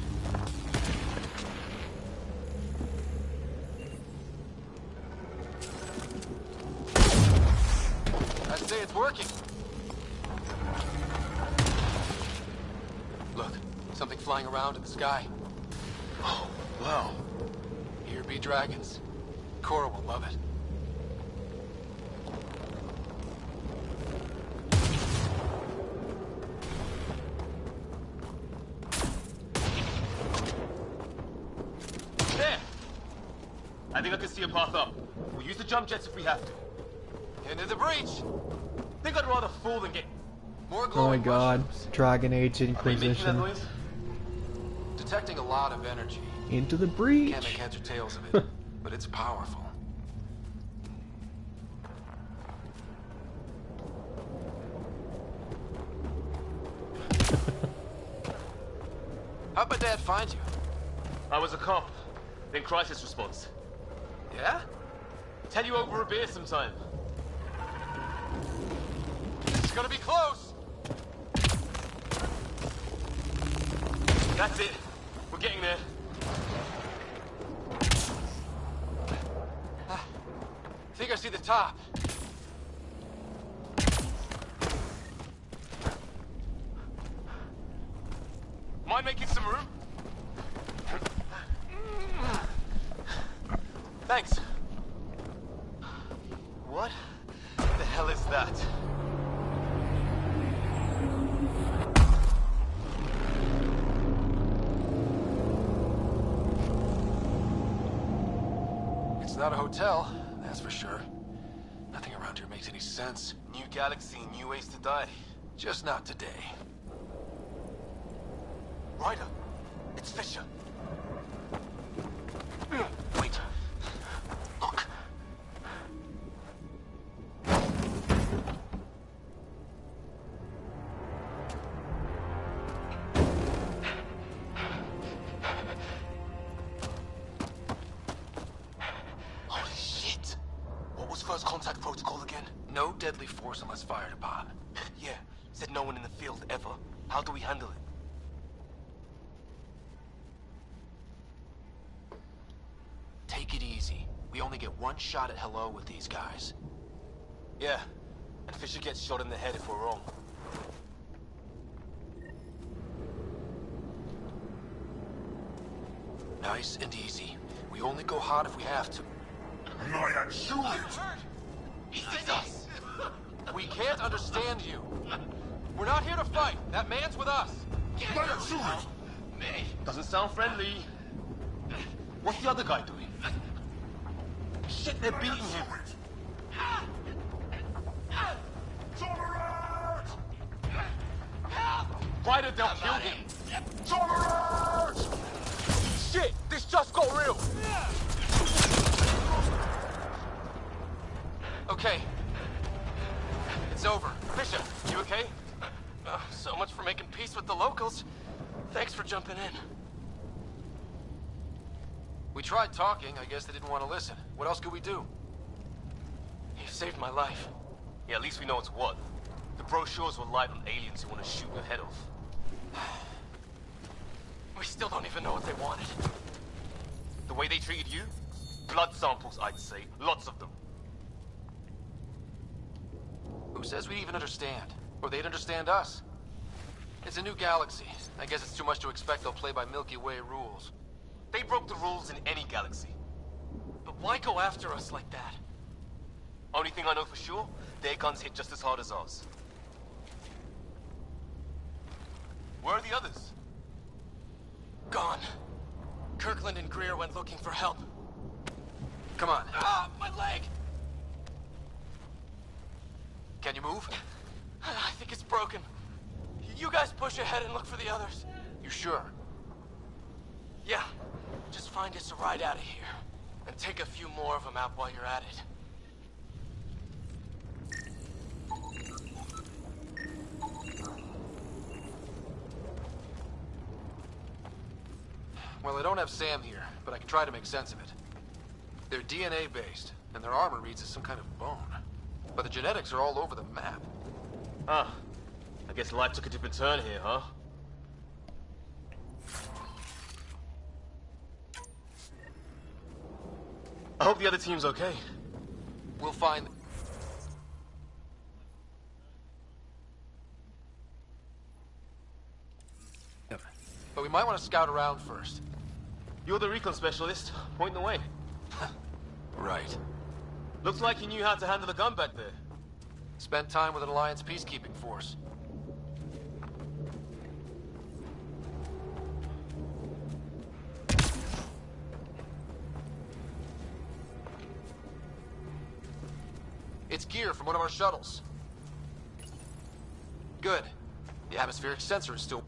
I'd say it's working. Look, something flying around in the sky. Oh, wow. Here be dragons. Cora will love it. There! I think I can see a path up. We'll use the jump jets if we have to. Into the breach! Think I'd rather fall than get... More Oh my glowing god. mushrooms. Dragon Age Are they making that Inquisition. noise? Detecting a lot of energy. Into the breach. Can't make heads or tails of it, but it's powerful. How'd my dad find you? I was a cop. In crisis response. Yeah? Tell you over a beer sometime. It's gonna be close! That's it. We're getting there. Think I see the top. Mind making some room? Thanks. What the hell is that? It's not a hotel, that's for sure. Nothing around here makes any sense. New galaxy, new ways to die. Just not today. Ryder, it's Fisher. Wait. Look. Holy shit. What was first contact protocol again? No deadly force unless fired upon. Yeah, said no one in the field ever. How do we handle it? Take it easy. We only get one shot at hello with these guys. Yeah, and Fisher gets shot in the head if we're wrong. Nice and easy. We only go hot if we have to. He sees us! We can't understand you. We're not here to fight. That man's with us. Doesn't sound friendly. What's the other guy doing? Shit, they're beating him. Ryder, they'll kill him. Shit, this just got real. Okay. It's over. Fisher, you okay? So much for making peace with the locals. Thanks for jumping in. We tried talking. I guess they didn't want to listen. What else could we do? You saved my life. Yeah, at least we know it's what. The brochures were light on aliens who want to shoot your head off. We still don't even know what they wanted. The way they treated you? Blood samples, I'd say. Lots of them. Who says we'd even understand? Or they'd understand us? It's a new galaxy. I guess it's too much to expect they'll play by Milky Way rules. They broke the rules in any galaxy. But why go after us like that? Only thing I know for sure, their guns hit just as hard as ours. Where are the others? Gone. Kirkland and Greer went looking for help. Come on. Ah, my leg! Can you move? I think it's broken. You guys push ahead and look for the others. You sure? Yeah. Just find us a ride out of here. And take a few more of them out while you're at it. Well, I don't have Sam here, but I can try to make sense of it. They're DNA-based, and their armor reads as some kind of bone. But the genetics are all over the map. Ah, I guess life took a different turn here, huh? I hope the other team's okay. We'll find... But we might want to scout around first. You're the recon specialist. Point the way. Right. Looks like you knew how to handle the gun back there. Spent time with an Alliance peacekeeping force. It's gear from one of our shuttles. Good. The atmospheric sensor is still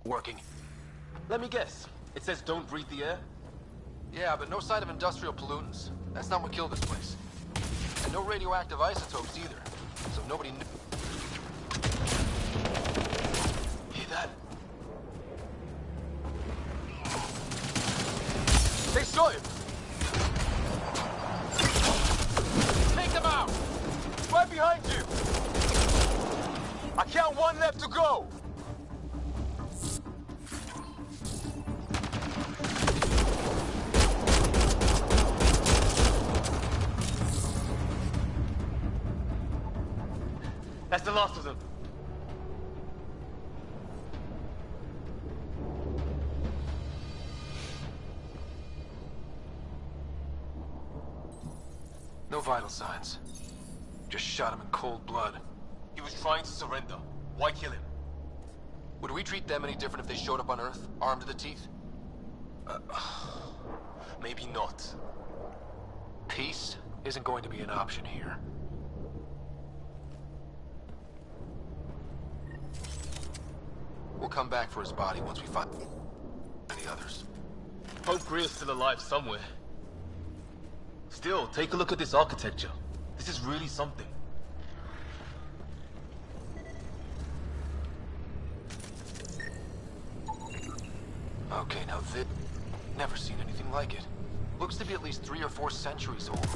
working. Let me guess. It says don't breathe the air? Yeah, but no sign of industrial pollutants. That's not what killed this place. And no radioactive isotopes either. So nobody knew. Hear that? They shot him! Take them out! Right behind you! I count one left to go! That's the last of them. No vital signs. Just shot him in cold blood. He was trying to surrender. Why kill him? Would we treat them any different if they showed up on Earth, armed to the teeth? Maybe not. Peace isn't going to be an option here. We'll come back for his body once we find the others. Hope Greer's still alive somewhere. Still, take a look at this architecture. This is really something. Okay, now this... Never seen anything like it. Looks to be at least 3 or 4 centuries old.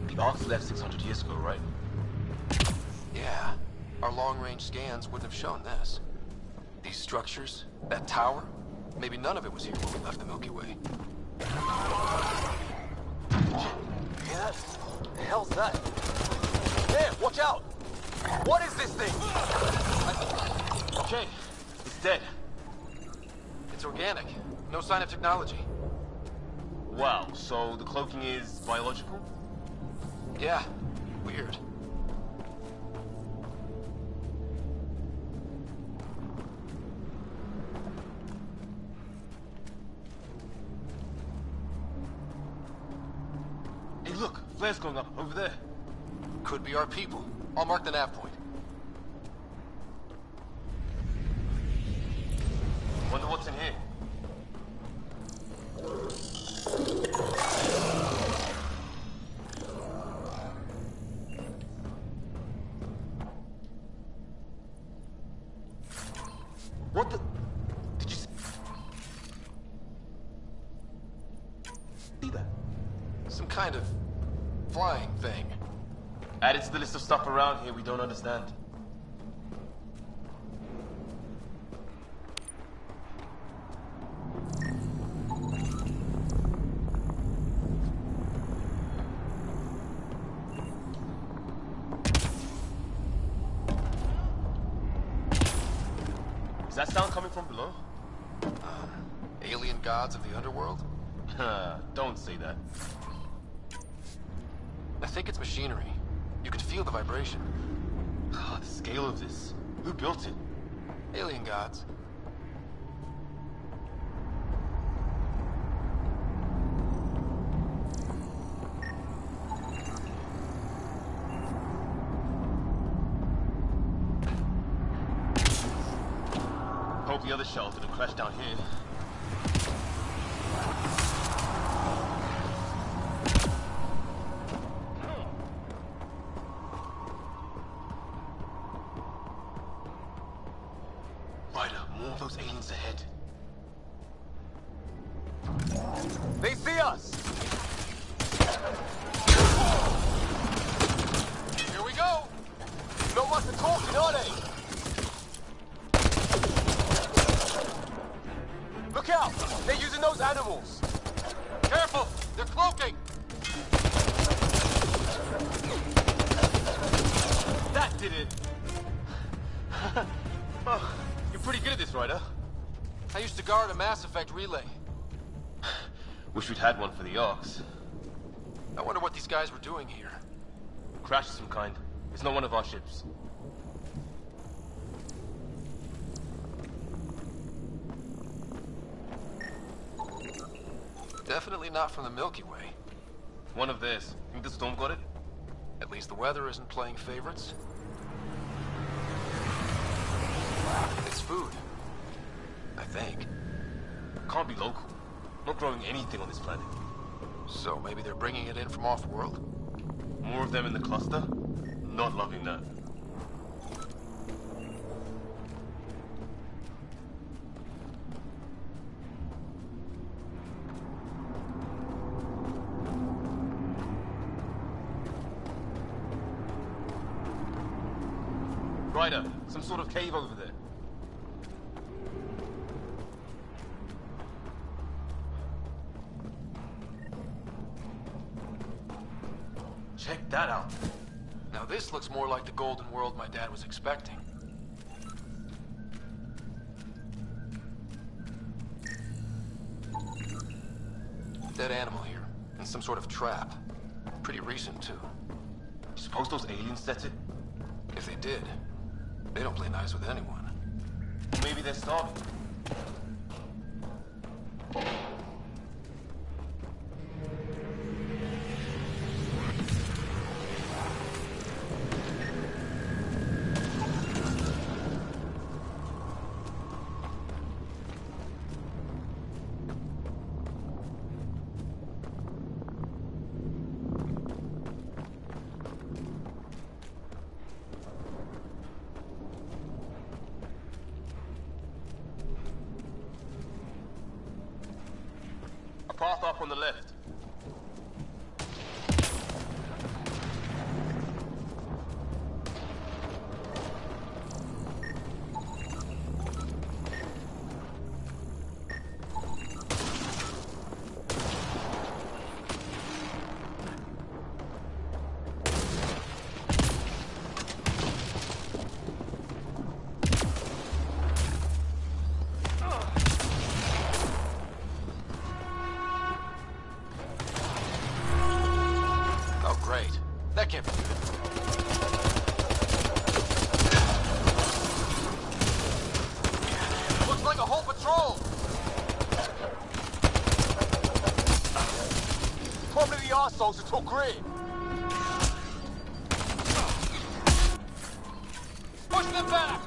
The Ark's left 600 years ago, right? Yeah. Our long-range scans wouldn't have shown this. These structures, that tower, maybe none of it was here when we left the Milky Way. Hear that? The hell's that? There, watch out! What is this thing? Okay, it's dead. It's organic. No sign of technology. Wow, so the cloaking is biological? Yeah, weird. Hey look, flares going up, over there. Could be our people. I'll mark the nav point. Wonder what's in here. What the... Did you see that? Some kind of flying thing. Added to the list of stuff around here we don't understand. Is that sound coming from below? Alien gods of the underworld? Don't say that. I think it's machinery. You can feel the vibration. The scale of this. Who built it? Alien gods. Hope the other shuttle didn't crash down here. Ryder, more of those aliens ahead. They see us! Here we go! Not much to talking, are they? Look out! They're using those animals! Careful! They're cloaking! That did it! Oh, you're pretty good at this, Ryder. I used to guard a Mass Effect relay. Wish we'd had one for the Arks. I wonder what these guys were doing here. Crash of some kind. It's not one of our ships. Definitely not from the Milky Way. One of theirs. Think the storm got it? At least the weather isn't playing favorites. It's food. I think. Can't be local. Not growing anything on this planet. So maybe they're bringing it in from off-world? More of them in the cluster? Not loving that. Ryder, some sort of cave over there. Check that out. Now this looks more like the golden world my dad was expecting. Dead animal here, and some sort of trap. Pretty recent, too. Suppose those aliens set it? If they did, they don't play nice with anyone. Maybe they're starving. A path up on the left. That can't be good. Looks like a whole patrol! Probably the arseholes who took Greer. Push them back!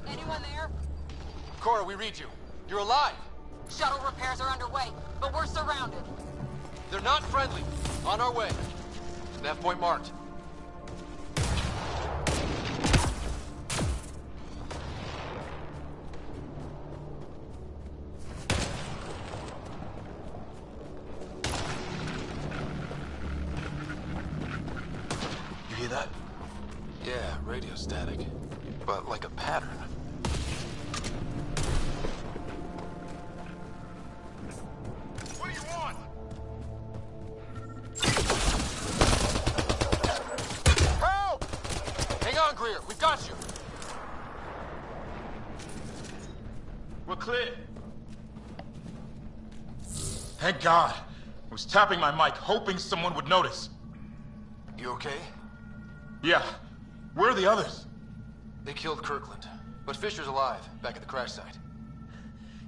Anyone there? Cora, we read you. You're alive. Shuttle repairs are underway, but we're surrounded. They're not friendly. On our way. Nav point marked. You hear that? Yeah, radio static. But like a pattern. What do you want? Help! Hang on, Greer. We've got you. We're clear. Thank God. I was tapping my mic, hoping someone would notice. You okay? Yeah. Where are the others? They killed Kirkland. But Fisher's alive, back at the crash site.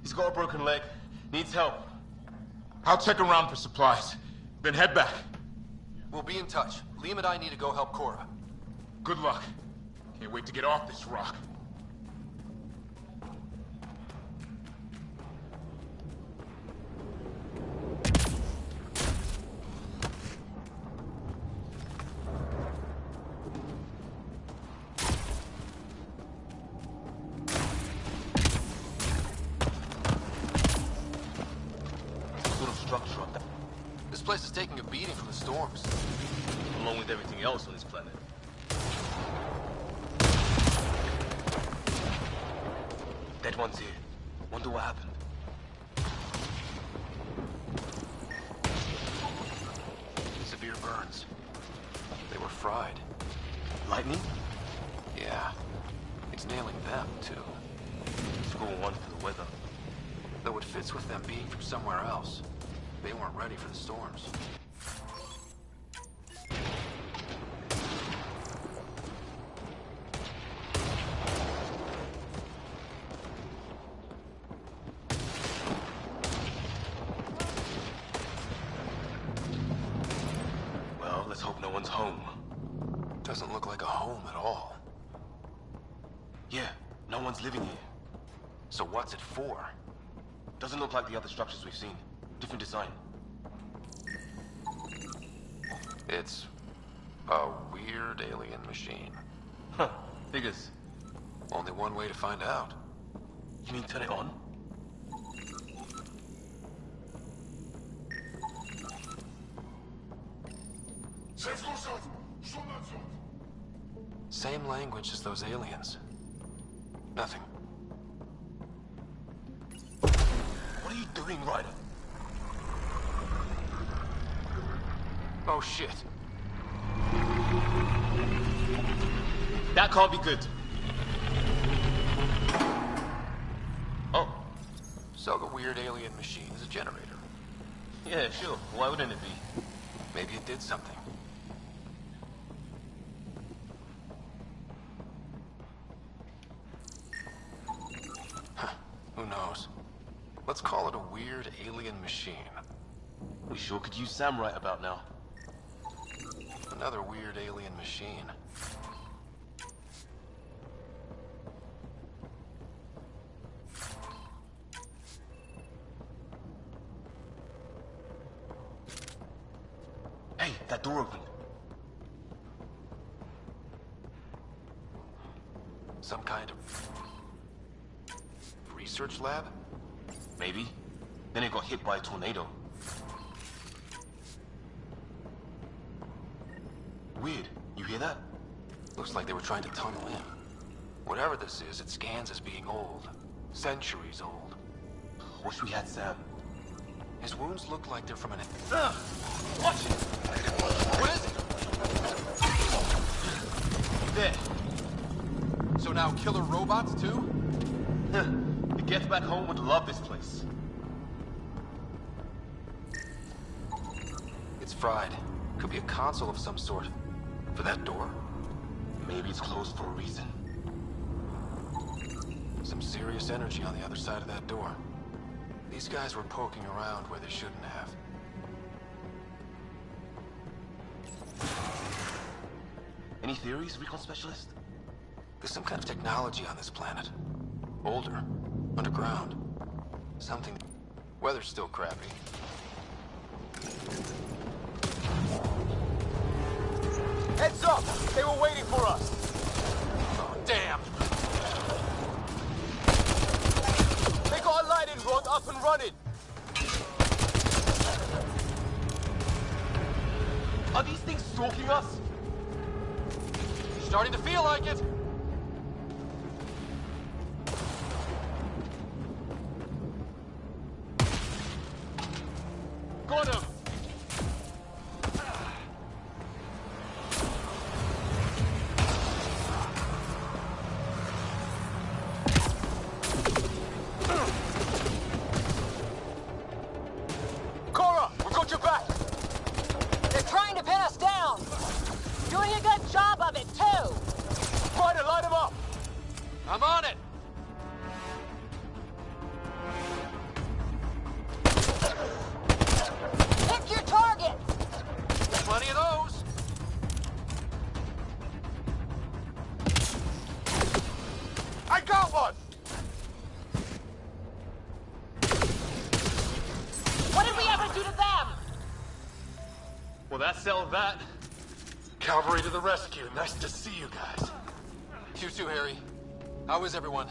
He's got a broken leg. Needs help. I'll check around for supplies. Then head back. We'll be in touch. Liam and I need to go help Cora. Good luck. Can't wait to get off this rock. This place is taking a beating from the storms. Along with everything else on this planet. Dead one's here. Wonder what happened. Severe burns. They were fried. Lightning? Yeah. It's nailing them, too. Score one for the weather. Though it fits with them being from somewhere else. They weren't ready for the storms. Well, let's hope no one's home. Doesn't look like a home at all. Yeah, no one's living here. So what's it for? Doesn't look like the other structures we've seen. Different design. It's a weird alien machine. Huh, figures. Only one way to find out. You mean turn it on? Same language as those aliens. Nothing. What are you doing, Ryder? Oh shit. That can't be good. Oh. So the weird alien machine is a generator. Yeah, sure. Why wouldn't it be? Maybe it did something. Huh. Who knows? Let's call it a weird alien machine. We sure could use Sam right about now. Another weird alien machine. Hey, that door opened. Some kind of research lab? Maybe. Then it got hit by a tornado. Weird. You hear that? Looks like they were trying to tunnel in. Whatever this is, it scans as being old. Centuries old. Wish we had Sam. His wounds look like they're from an... Watch it! What is it? There. So now killer robots too? The Gets Back Home would love this place. It's fried. Could be a console of some sort. For that door? Maybe it's closed for a reason. Some serious energy on the other side of that door. These guys were poking around where they shouldn't have. Any theories, recon specialist? There's some kind of technology on this planet. Older. Underground. Something... Weather's still crappy. Heads up! They were waiting for us! Oh, damn! They got a lighting rod up and running! Are these things stalking us? Starting to feel like it! Got him! Cora, we got your back! They're trying to pin us down! Doing a good job of it, too! Try to light them up! I'm on it! Pick your target! Plenty of those! I got one! What did we ever do to them? Well, that settled that. Cavalry to the rescue. Nice to see you guys. You too, Harry. How is everyone?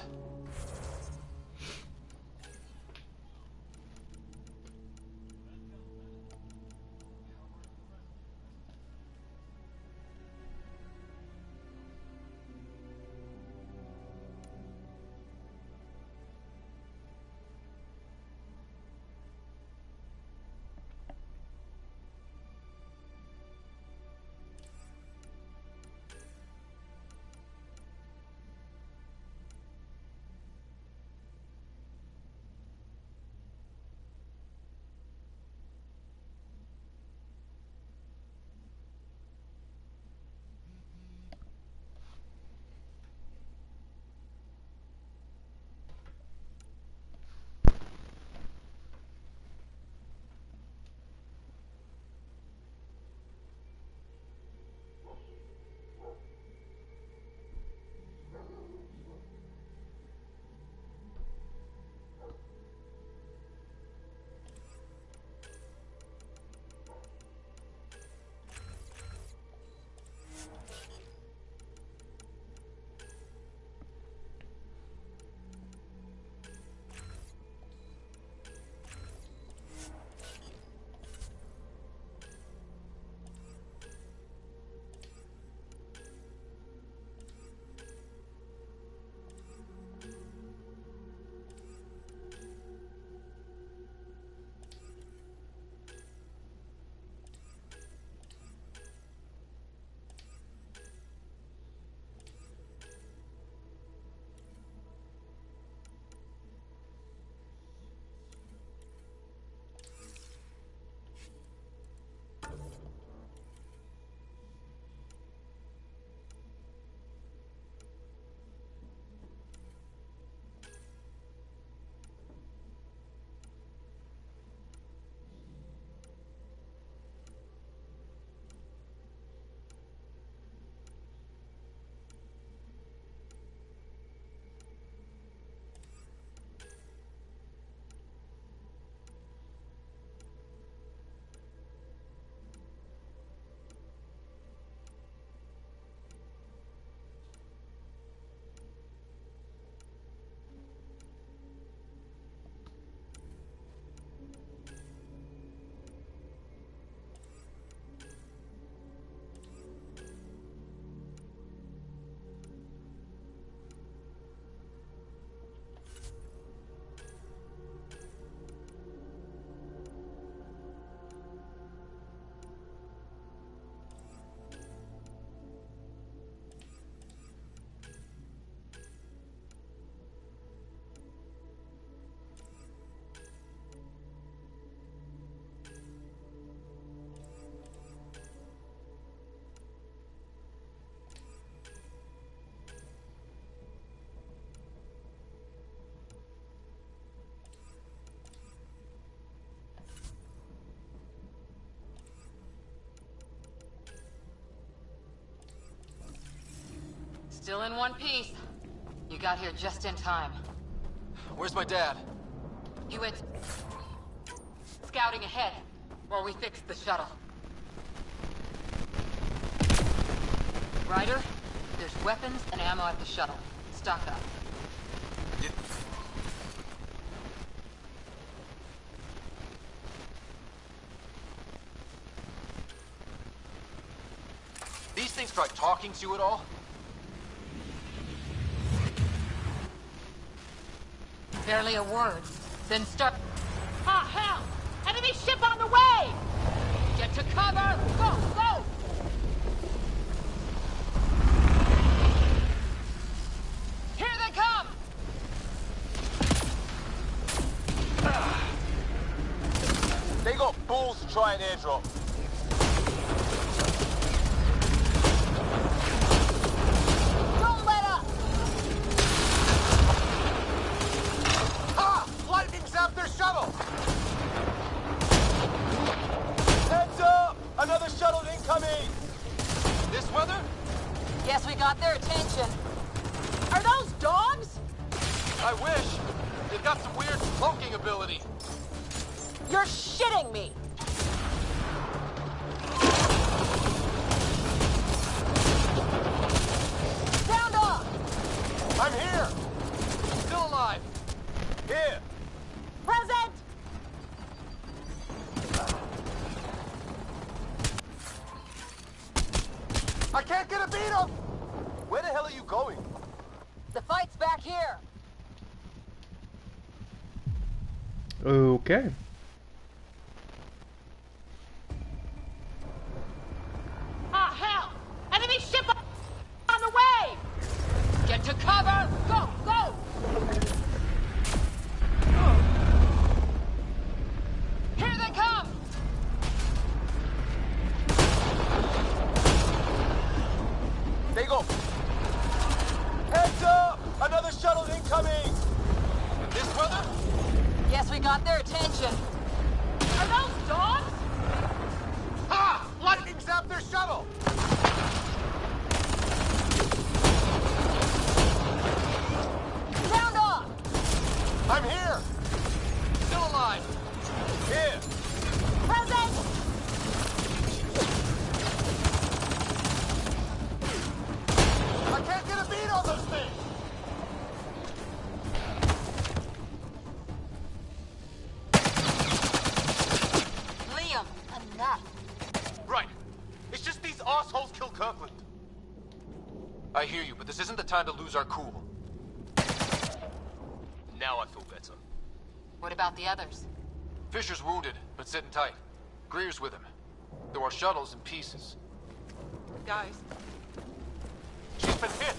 Still in one piece. You got here just in time. Where's my dad? He went scouting ahead while we fixed the shuttle. Ryder, there's weapons and ammo at the shuttle. Stock up. These things try talking to you at all? Barely a word. Then start. Ah, hell! Enemy ship on the way! Get to cover! Go, go! Here they come! They got balls to try an airdrop. Don't let up! Ah! Lightning zapped their shuttle! Heads up! Another shuttle incoming! This weather? Guess we got their attention. Are those dogs? I wish. They've got some weird cloaking ability. You're shitting me! Sound off! I'm here! Still alive. Here! Present! I can't get a beat on! Where the hell are you going? The fight's back here. Okay. Ah, hell! Enemy ship on the way! Get to cover! Go, go! Here they come! They go. Heads up! Another shuttle incoming! This weather? Guess we got their attention. Are those dogs? Ah! Lightning zapped their shuttle! Sound off! I'm here! Still alive. Here! Present! I can't get a beat on those things! Liam, enough. Right. It's just these assholes kill Kirkland. I hear you, but this isn't the time to lose our cool. Now I feel better. What about the others? Fisher's wounded, but sitting tight. Greer's with him. There are shuttles in pieces. Guys. She's been hit!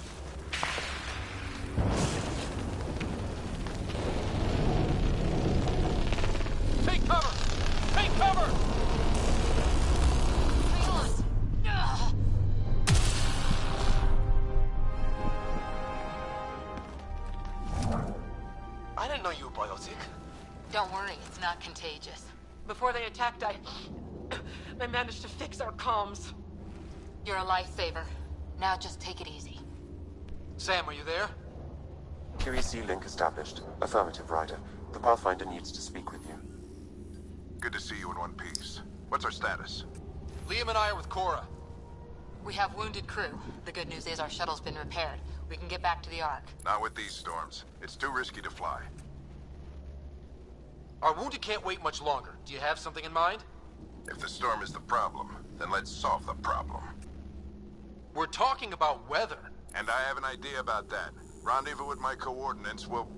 Take cover! Take cover! I didn't know you were biotic. Don't worry, it's not contagious. Before they attacked, I managed to fix our comms. You're a lifesaver. Now just take it easy. Sam, are you there? QEC link established. Affirmative, Ryder. The Pathfinder needs to speak with you. Good to see you in one piece. What's our status? Liam and I are with Cora. We have wounded crew. The good news is our shuttle's been repaired. We can get back to the Ark. Not with these storms. It's too risky to fly. Our wounded can't wait much longer. Do you have something in mind? If the storm is the problem, then let's solve the problem. We're talking about weather. And I have an idea about that. Rendezvous with my coordinates will...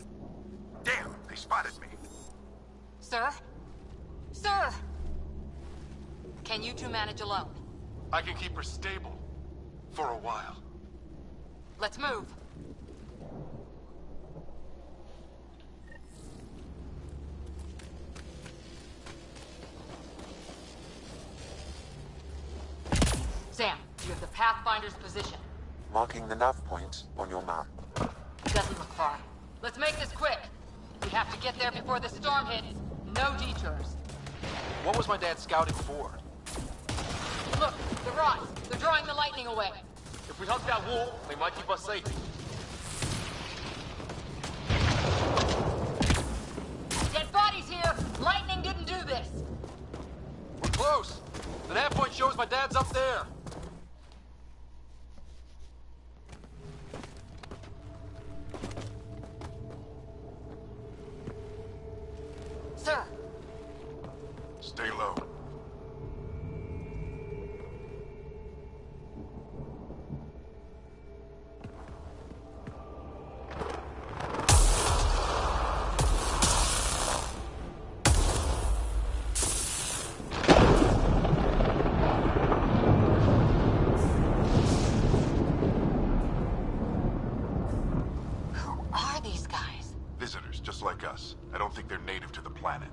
Damn, they spotted me. Sir? Sir! Can you two manage alone? I can keep her stable. For a while. Let's move. Sam, you have the Pathfinder's position. Marking the nav point on your map. Doesn't look far. Let's make this quick. We have to get there before the storm hits. No detours. What was my dad scouting for? Look, the rods. They're drawing the lightning away. If we hug that wall, they might keep us safe. Dead bodies here! Lightning didn't do this! We're close. The nav point shows my dad's up there. Sir! Stay low. Visitors, just like us. I don't think they're native to the planet.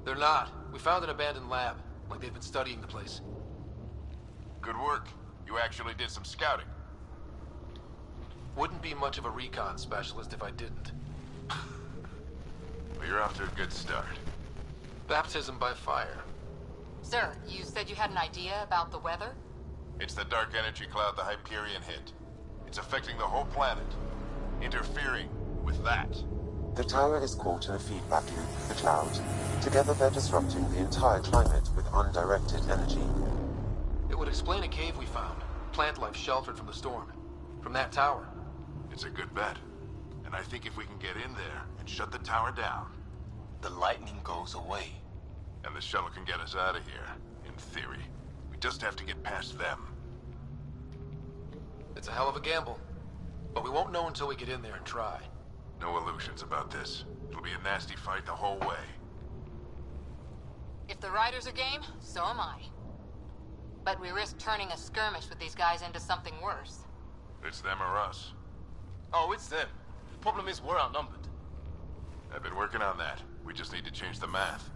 They're not. We found an abandoned lab, like they've been studying the place. Good work. You actually did some scouting. Wouldn't be much of a recon specialist if I didn't. Well, you're off to a good start. Baptism by fire. Sir, you said you had an idea about the weather? It's the dark energy cloud the Hyperion hit. It's affecting the whole planet. Interfering with that. The tower is caught in a feedback loop with the cloud. Together they're disrupting the entire climate with undirected energy. It would explain a cave we found. Plant life sheltered from the storm. From that tower. It's a good bet. And I think if we can get in there and shut the tower down... the lightning goes away. And the shuttle can get us out of here, in theory. We just have to get past them. It's a hell of a gamble. But we won't know until we get in there and try. No illusions about this. It'll be a nasty fight the whole way. If the riders are game, so am I. But we risk turning a skirmish with these guys into something worse. It's them or us. Oh, it's them. The problem is we're outnumbered. I've been working on that. We just need to change the math.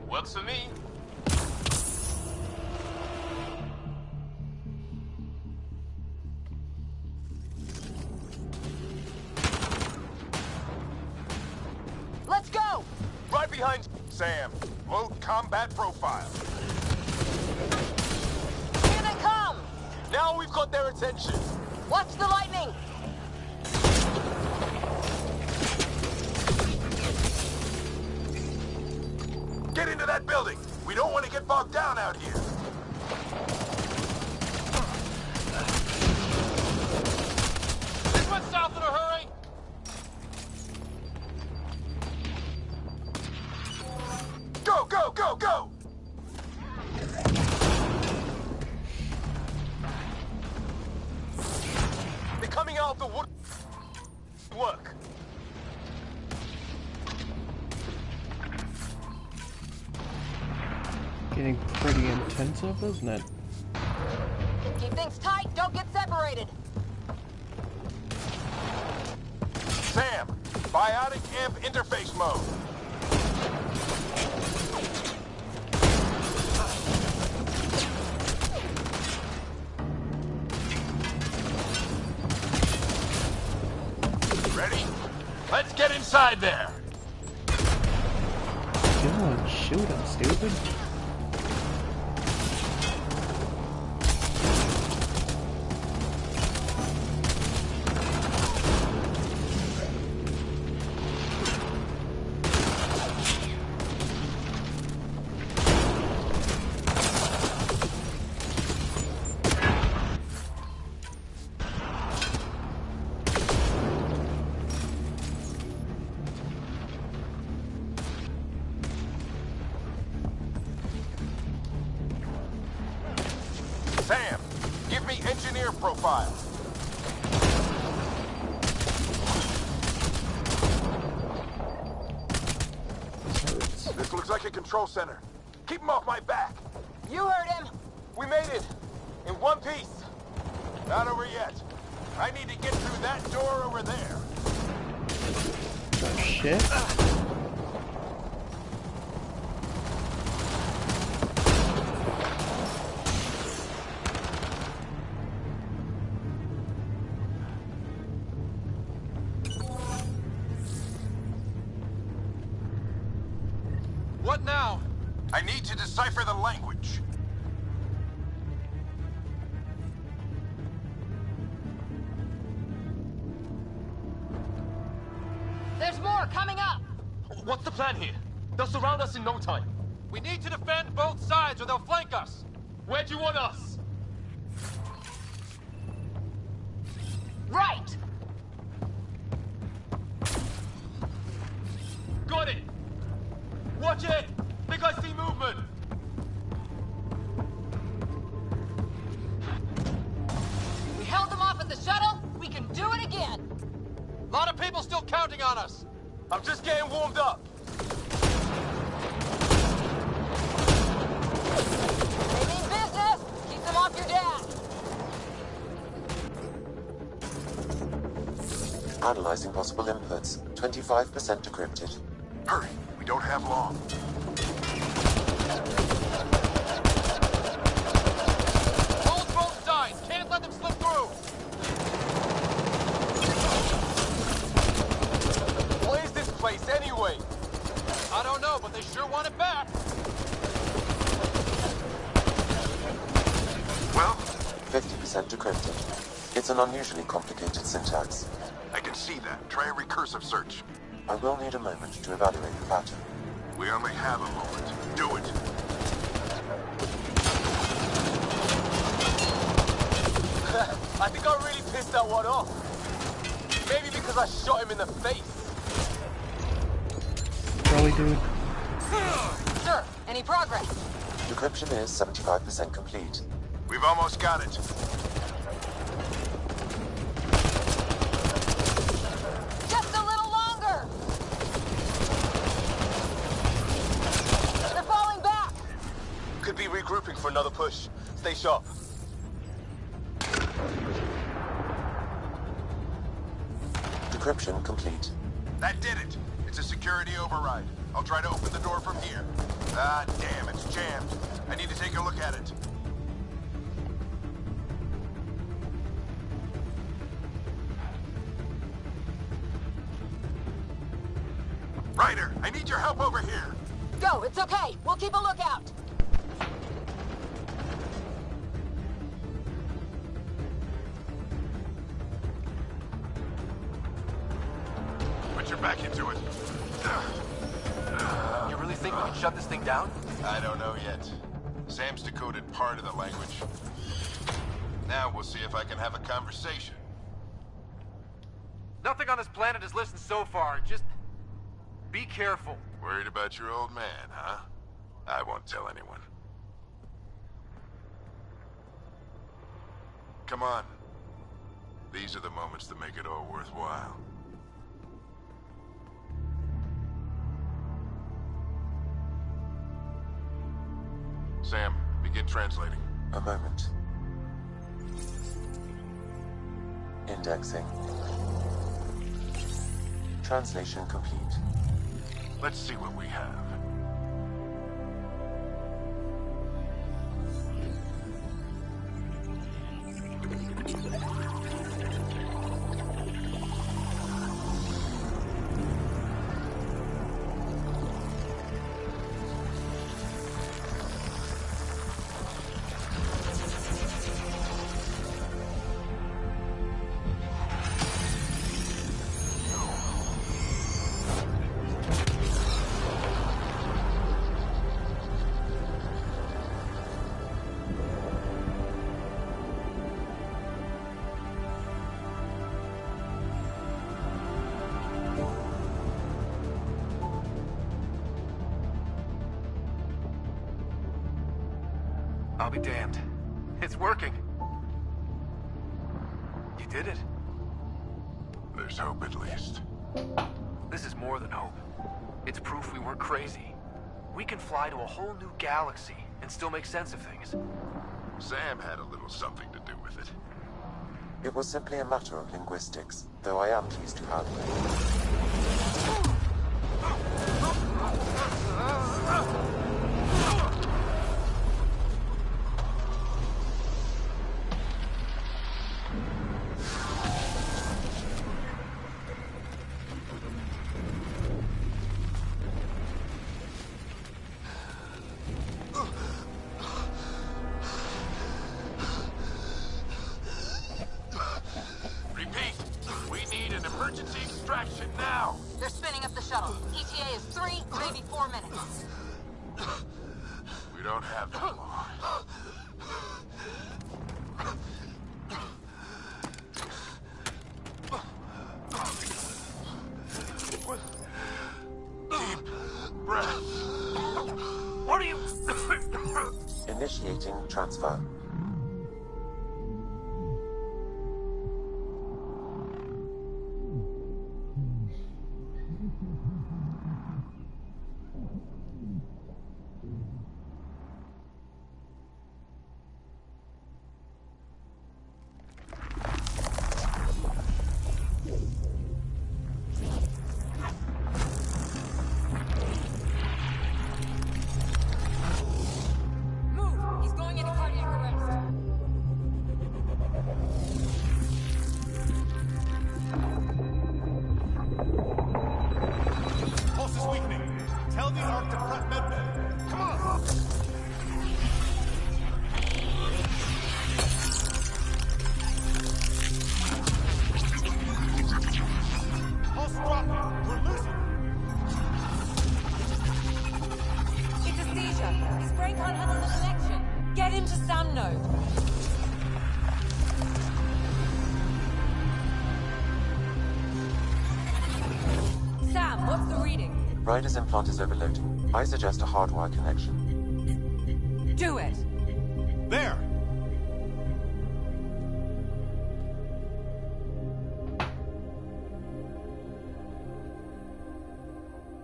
Works for me. Let's go! Right behind Sam. Load combat profile. Here they come! Now we've got their attention. Watch the lightning! Get into that building! We don't want to get bogged down out here! This went south in a hurry! Go, go, go, go! They're coming out of the wood... work. Getting pretty intensive, isn't it? Keep things tight, don't get separated! Sam, biotic amp interface mode. Ready? Let's get inside there. Come on, shoot him, stupid. Sam, give me engineer profile. This looks like a control center. Keep him off my back. You heard him! We made it! In one piece. Not over yet. I need to get through that door over there. Oh, shit. What now? I need to decipher the language. There's more coming up! What's the plan here? They'll surround us in no time. We need to defend both sides or they'll flank us. Where do you want us? Right! Got it! Watch it! Think I see movement! We held them off at the shuttle, we can do it again! A lot of people still counting on us. I'm just getting warmed up. They mean business! Keep them off your dad! Analyzing possible inputs. 25% decrypted. Hurry, we don't have long. Hold both sides. Can't let them slip through. What is this place anyway? I don't know, but they sure want it back. Well, 50% decrypted. It's an unusually complicated syntax. I can see that. Try a recursive search. I will need a moment to evaluate the pattern. We only have a moment. Do it. I think I really pissed that one off. Maybe because I shot him in the face. Really, dude? Sure, any progress? Decryption is 75% complete. We've almost got it. Just a little longer! They're falling back! Could be regrouping for another push. Stay sharp. Decryption complete. That did it. It's a security override. I'll try to open the door from here. Ah, damn, it's jammed. I need to take a look at it. Ryder, I need your help over here. Go, it's okay. We'll keep a lookout. Put your back into it. You really think we can shut this thing down? I don't know yet. Sam's decoded part of the language. Now we'll see if I can have a conversation. Nothing on this planet has listened so far. Just be careful. Worried about your old man, huh? I won't tell anyone. Come on. These are the moments that make it all worthwhile. Sam, begin translating. A moment. Indexing. Translation complete. Let's see what we have. I'll be damned. It's working. You did it. There's hope at least. This is more than hope. It's proof we weren't crazy. We can fly to a whole new galaxy and still make sense of things. Sam had a little something to do with it. It was simply a matter of linguistics, though I am pleased to have Repeat, we need an emergency extraction now. They're spinning up the shuttle. ETA is 3, maybe 4 minutes. We don't have that long. Deep breath. What are you... initiating transfer. Move! He's going into cardiac arrest. Pulse is weakening. Tell the Ark to prep medbay. Come on! Pulse dropping. We're losing. It's a seizure. His brain can't handle the connection. Get him to Sam node. Sam, what's the reading? Ryder's implant is overloading. I suggest a hardwire connection. Do it. There!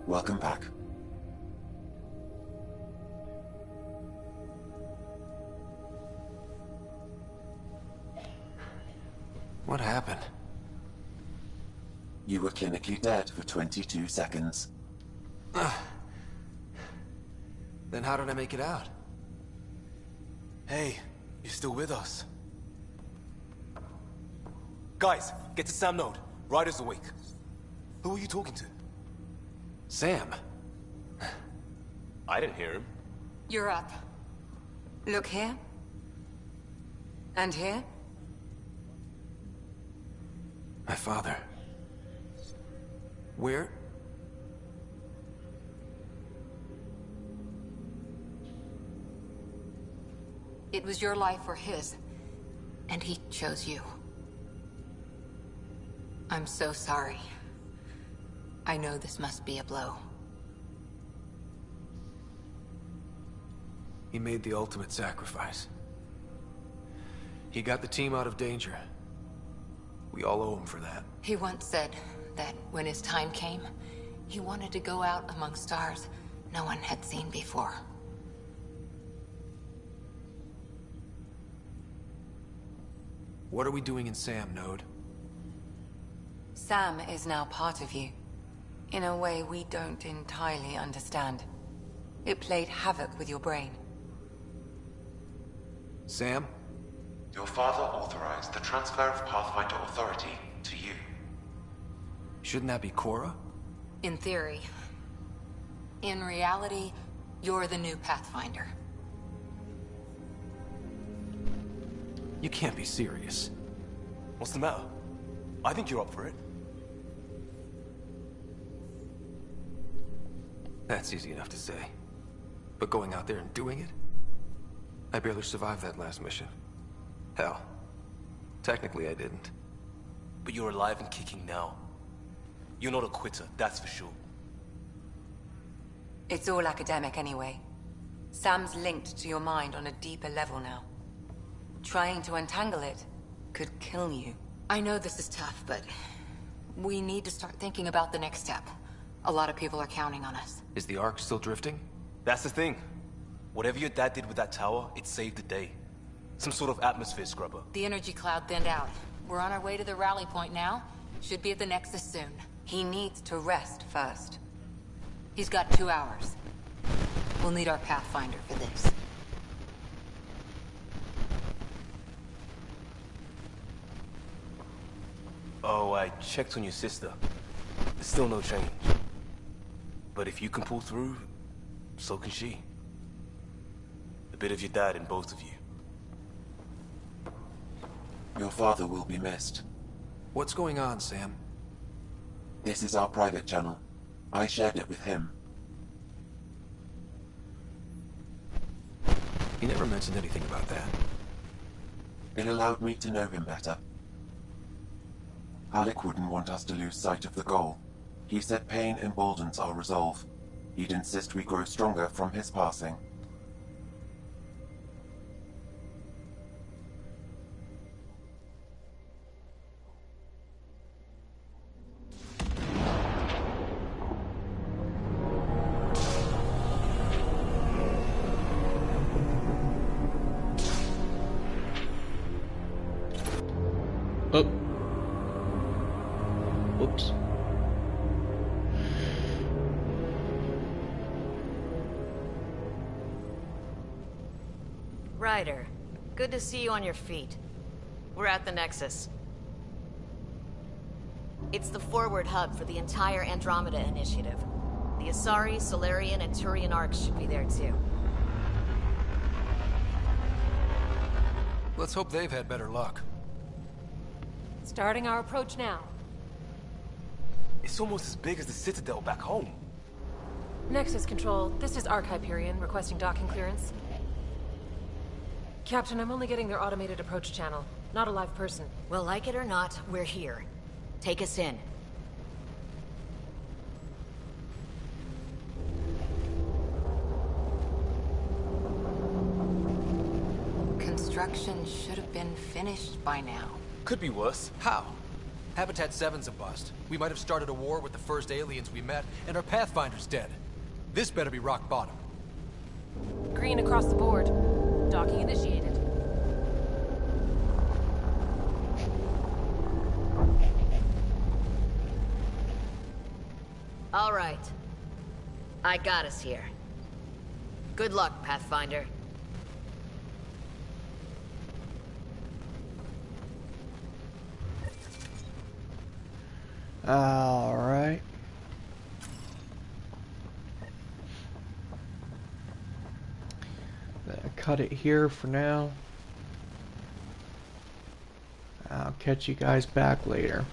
Welcome back. What happened? You were clinically dead for 22 seconds. Then how did I make it out? Hey, you're still with us. Guys, get to Sam node. Ryder's awake. Who are you talking to? Sam. I didn't hear him. You're up. Look here. And here. My father. Where? It was your life or his, and he chose you. I'm so sorry. I know this must be a blow. He made the ultimate sacrifice. He got the team out of danger. We all owe him for that. He once said that when his time came, he wanted to go out among stars no one had seen before. What are we doing in Sam, Node? Sam is now part of you. In a way we don't entirely understand. It played havoc with your brain. Sam? Your father authorized the transfer of Pathfinder authority to you. Shouldn't that be Cora? In theory. In reality, you're the new Pathfinder. You can't be serious. What's the matter? I think you're up for it. That's easy enough to say. But going out there and doing it? I barely survived that last mission. Hell, technically I didn't. But you're alive and kicking now. You're not a quitter, that's for sure. It's all academic anyway. Sam's linked to your mind on a deeper level now. Trying to untangle it could kill you. I know this is tough, but we need to start thinking about the next step. A lot of people are counting on us. Is the Ark still drifting? That's the thing. Whatever your dad did with that tower, it saved the day. Some sort of atmosphere scrubber. The energy cloud thinned out. We're on our way to the rally point now. Should be at the Nexus soon. He needs to rest first. He's got 2 hours. We'll need our Pathfinder for this. Oh, I checked on your sister. There's still no change. But if you can pull through, so can she. A bit of your dad in both of you. Your father will be missed. What's going on, Sam? This is our private channel. I shared it with him. He never mentioned anything about that. It allowed me to know him better. Alec wouldn't want us to lose sight of the goal. He said pain emboldens our resolve. He'd insist we grow stronger from his passing. Oh. Whoops. Ryder, good to see you on your feet. We're at the Nexus. It's the forward hub for the entire Andromeda Initiative. The Asari, Solarian, and Turian arcs should be there too. Let's hope they've had better luck. Starting our approach now. It's almost as big as the Citadel back home. Nexus Control, this is Arc Hyperion requesting docking clearance. Captain, I'm only getting their automated approach channel, not a live person. Well, like it or not, we're here. Take us in. Construction should have been finished by now. Could be worse. How? Habitat 7's a bust. We might have started a war with the first aliens we met, and our Pathfinder's dead. This better be rock bottom. Green across the board. Docking initiated. All right. I got us here. Good luck, Pathfinder. All right. Cut it here for now. I'll catch you guys back later.